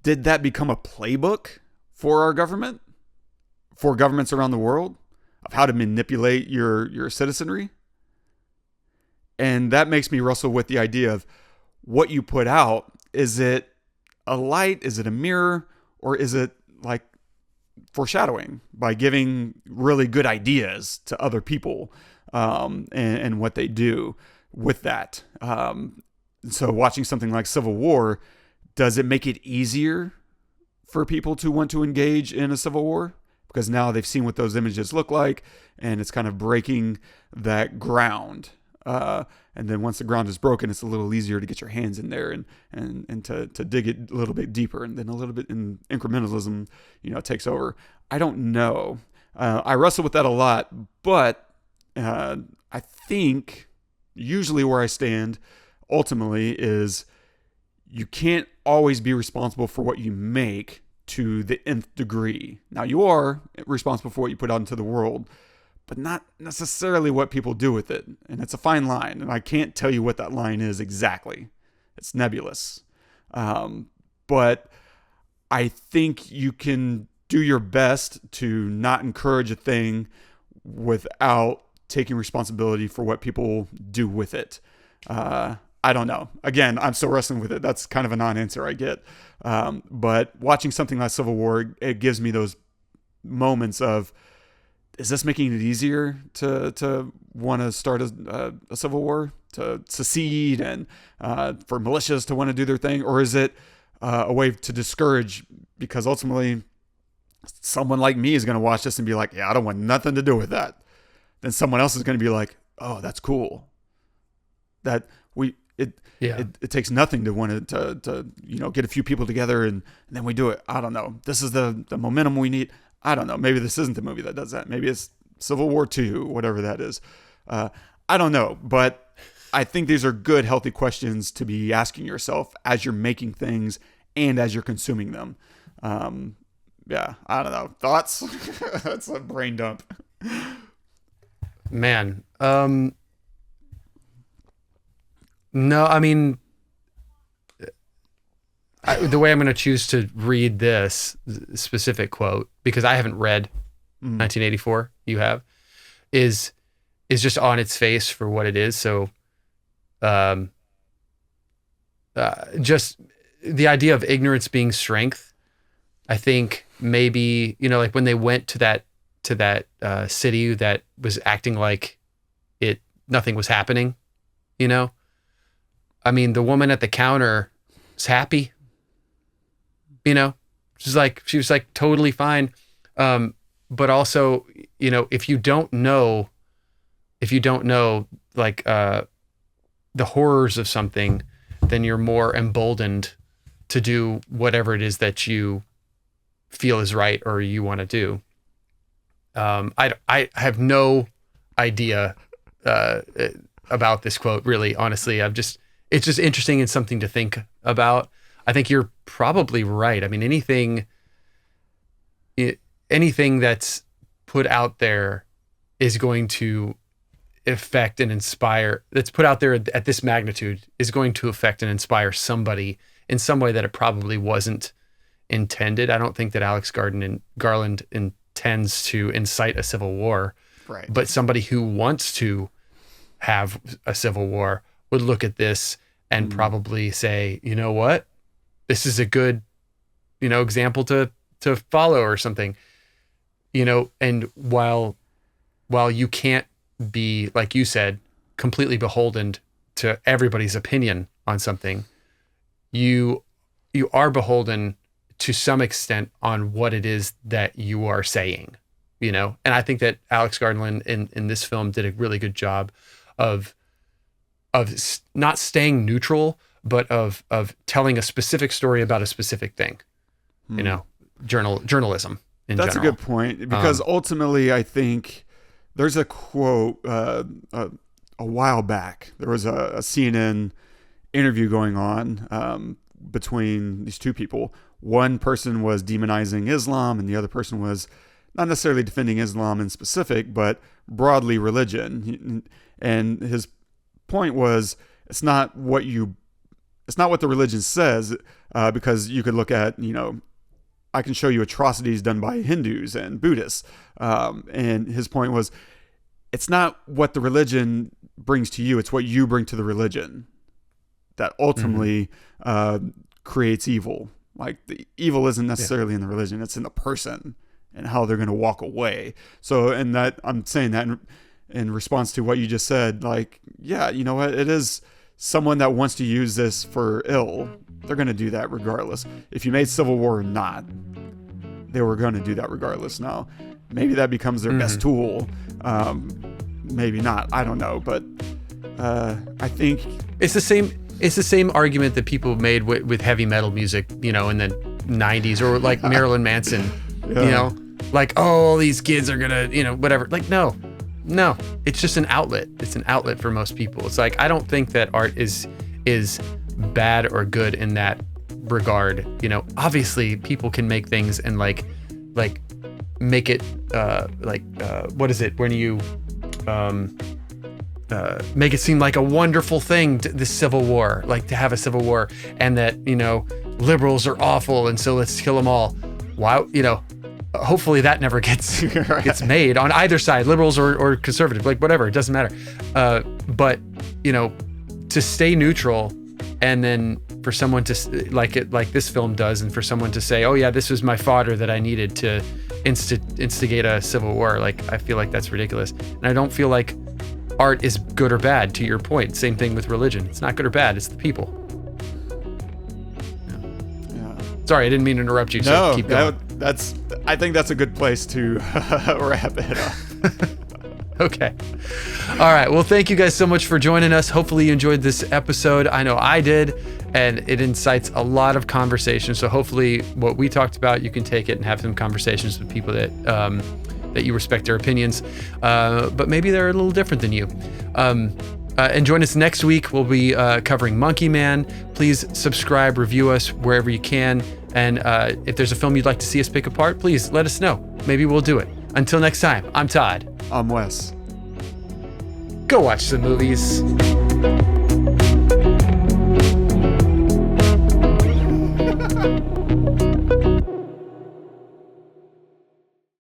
did that become a playbook for our government, for governments around the world? of how to manipulate your citizenry. And that makes me wrestle with the idea of what you put out. Is it a light? Is it a mirror? Or is it like foreshadowing by giving really good ideas to other people and what they do with that? So watching something like Civil War, does it make it easier for people to want to engage in a civil war? Because now they've seen what those images look like, and it's kind of breaking that ground. And then once the ground is broken, it's a little easier to get your hands in there and to dig it a little bit deeper. And then a little bit in incrementalism, takes over. I don't know. I wrestle with that a lot, but I think usually where I stand ultimately is you can't always be responsible for what you make to the nth degree. Now, you are responsible for what you put out into the world, but not necessarily what people do with it. And it's a fine line, and I can't tell you what that line is exactly. It's nebulous. But I think you can do your best to not encourage a thing without taking responsibility for what people do with it. I don't know. Again, I'm still wrestling with it. That's kind of a non-answer I get. But watching something like Civil War, it gives me those moments of, is this making it easier to want to start a civil war, to secede, and for militias to want to do their thing? Or is it a way to discourage? Because ultimately, someone like me is going to watch this and be like, yeah, I don't want nothing to do with that. Then someone else is going to be like, oh, that's cool. It takes nothing to want to get a few people together and then we do it. I don't know. This is the momentum we need. I don't know. Maybe this isn't the movie that does that. Maybe it's Civil War II, whatever that is. I don't know. But I think these are good, healthy questions to be asking yourself as you're making things and as you're consuming them. Yeah, I don't know. Thoughts? That's a brain dump. Man. No, I mean, the way I'm going to choose to read this specific quote, because I haven't read 1984, you have, is just on its face for what it is. So, just the idea of ignorance being strength. I think maybe, like when they went to that city that was acting like nothing was happening, I mean, the woman at the counter was happy, she was like totally fine. But also, if you don't know like, the horrors of something, then you're more emboldened to do whatever it is that you feel is right or you want to do. I have no idea, about this quote, really, honestly. It's just interesting and something to think about. I think you're probably right. I mean, anything that's put out there is going to affect and inspire, that's put out there at this magnitude is going to affect and inspire somebody in some way that it probably wasn't intended. I don't think that Alex Garland intends to incite a civil war, right? But somebody who wants to have a civil war would look at this and probably say, you know what, this is a good, example to follow or something, and while you can't be, like you said, completely beholden to everybody's opinion on something, you are beholden to some extent on what it is that you are saying, and I think that Alex Garland in this film did a really good job of not staying neutral, but of telling a specific story about a specific thing, journalism in That's general. A good point, because ultimately I think there's a quote a while back. There was a CNN interview going on between these two people. One person was demonizing Islam and the other person was not necessarily defending Islam in specific, but broadly religion. And his point was, it's not what the religion says, because you could look at, I can show you atrocities done by Hindus and Buddhists. And his point was, it's not what the religion brings to you, it's what you bring to the religion that ultimately creates evil. Like, the evil isn't necessarily in the religion, it's in the person and how they're going to walk away. So, and that, I'm saying that in response to what you just said, like, yeah, you know what, it is someone that wants to use this for ill. They're going to do that regardless. If you made Civil War or not, they were going to do that regardless. Now, maybe that becomes their best tool. Maybe not. I don't know. But I think it's the same argument that people made with heavy metal music, you know, in the 90s, or like Marilyn Manson, you know, like, oh, these kids are gonna, you know, whatever. Like, no, it's just an outlet. It's an outlet for most people. It's like, I don't think that art is bad or good in that regard. You know, obviously people can make things and like make it what is it when you make it seem like a wonderful thing, the Civil War, like to have a Civil War, and that, you know, liberals are awful and so let's kill them all. Wow, you know, hopefully that never gets made on either side, liberals or conservative, like whatever, it doesn't matter. But, you know, to stay neutral and then for someone to like this film does, and for someone to say, oh yeah, this was my fodder that I needed to instigate a civil war, like, I feel like that's ridiculous. And I don't feel like art is good or bad, to your point. Same thing with religion. It's not good or bad, it's the people. Yeah. Sorry, I didn't mean to interrupt you, so keep going. I think that's a good place to wrap it up. Okay. All right. Well, thank you guys so much for joining us. Hopefully you enjoyed this episode. I know I did, and it incites a lot of conversation. So hopefully what we talked about, you can take it and have some conversations with people that you respect their opinions, but maybe they're a little different than you. And join us next week. We'll be covering Monkey Man. Please subscribe, review us wherever you can. And if there's a film you'd like to see us pick apart, please let us know. Maybe we'll do it. Until next time, I'm Todd. I'm Wes. Go watch some movies.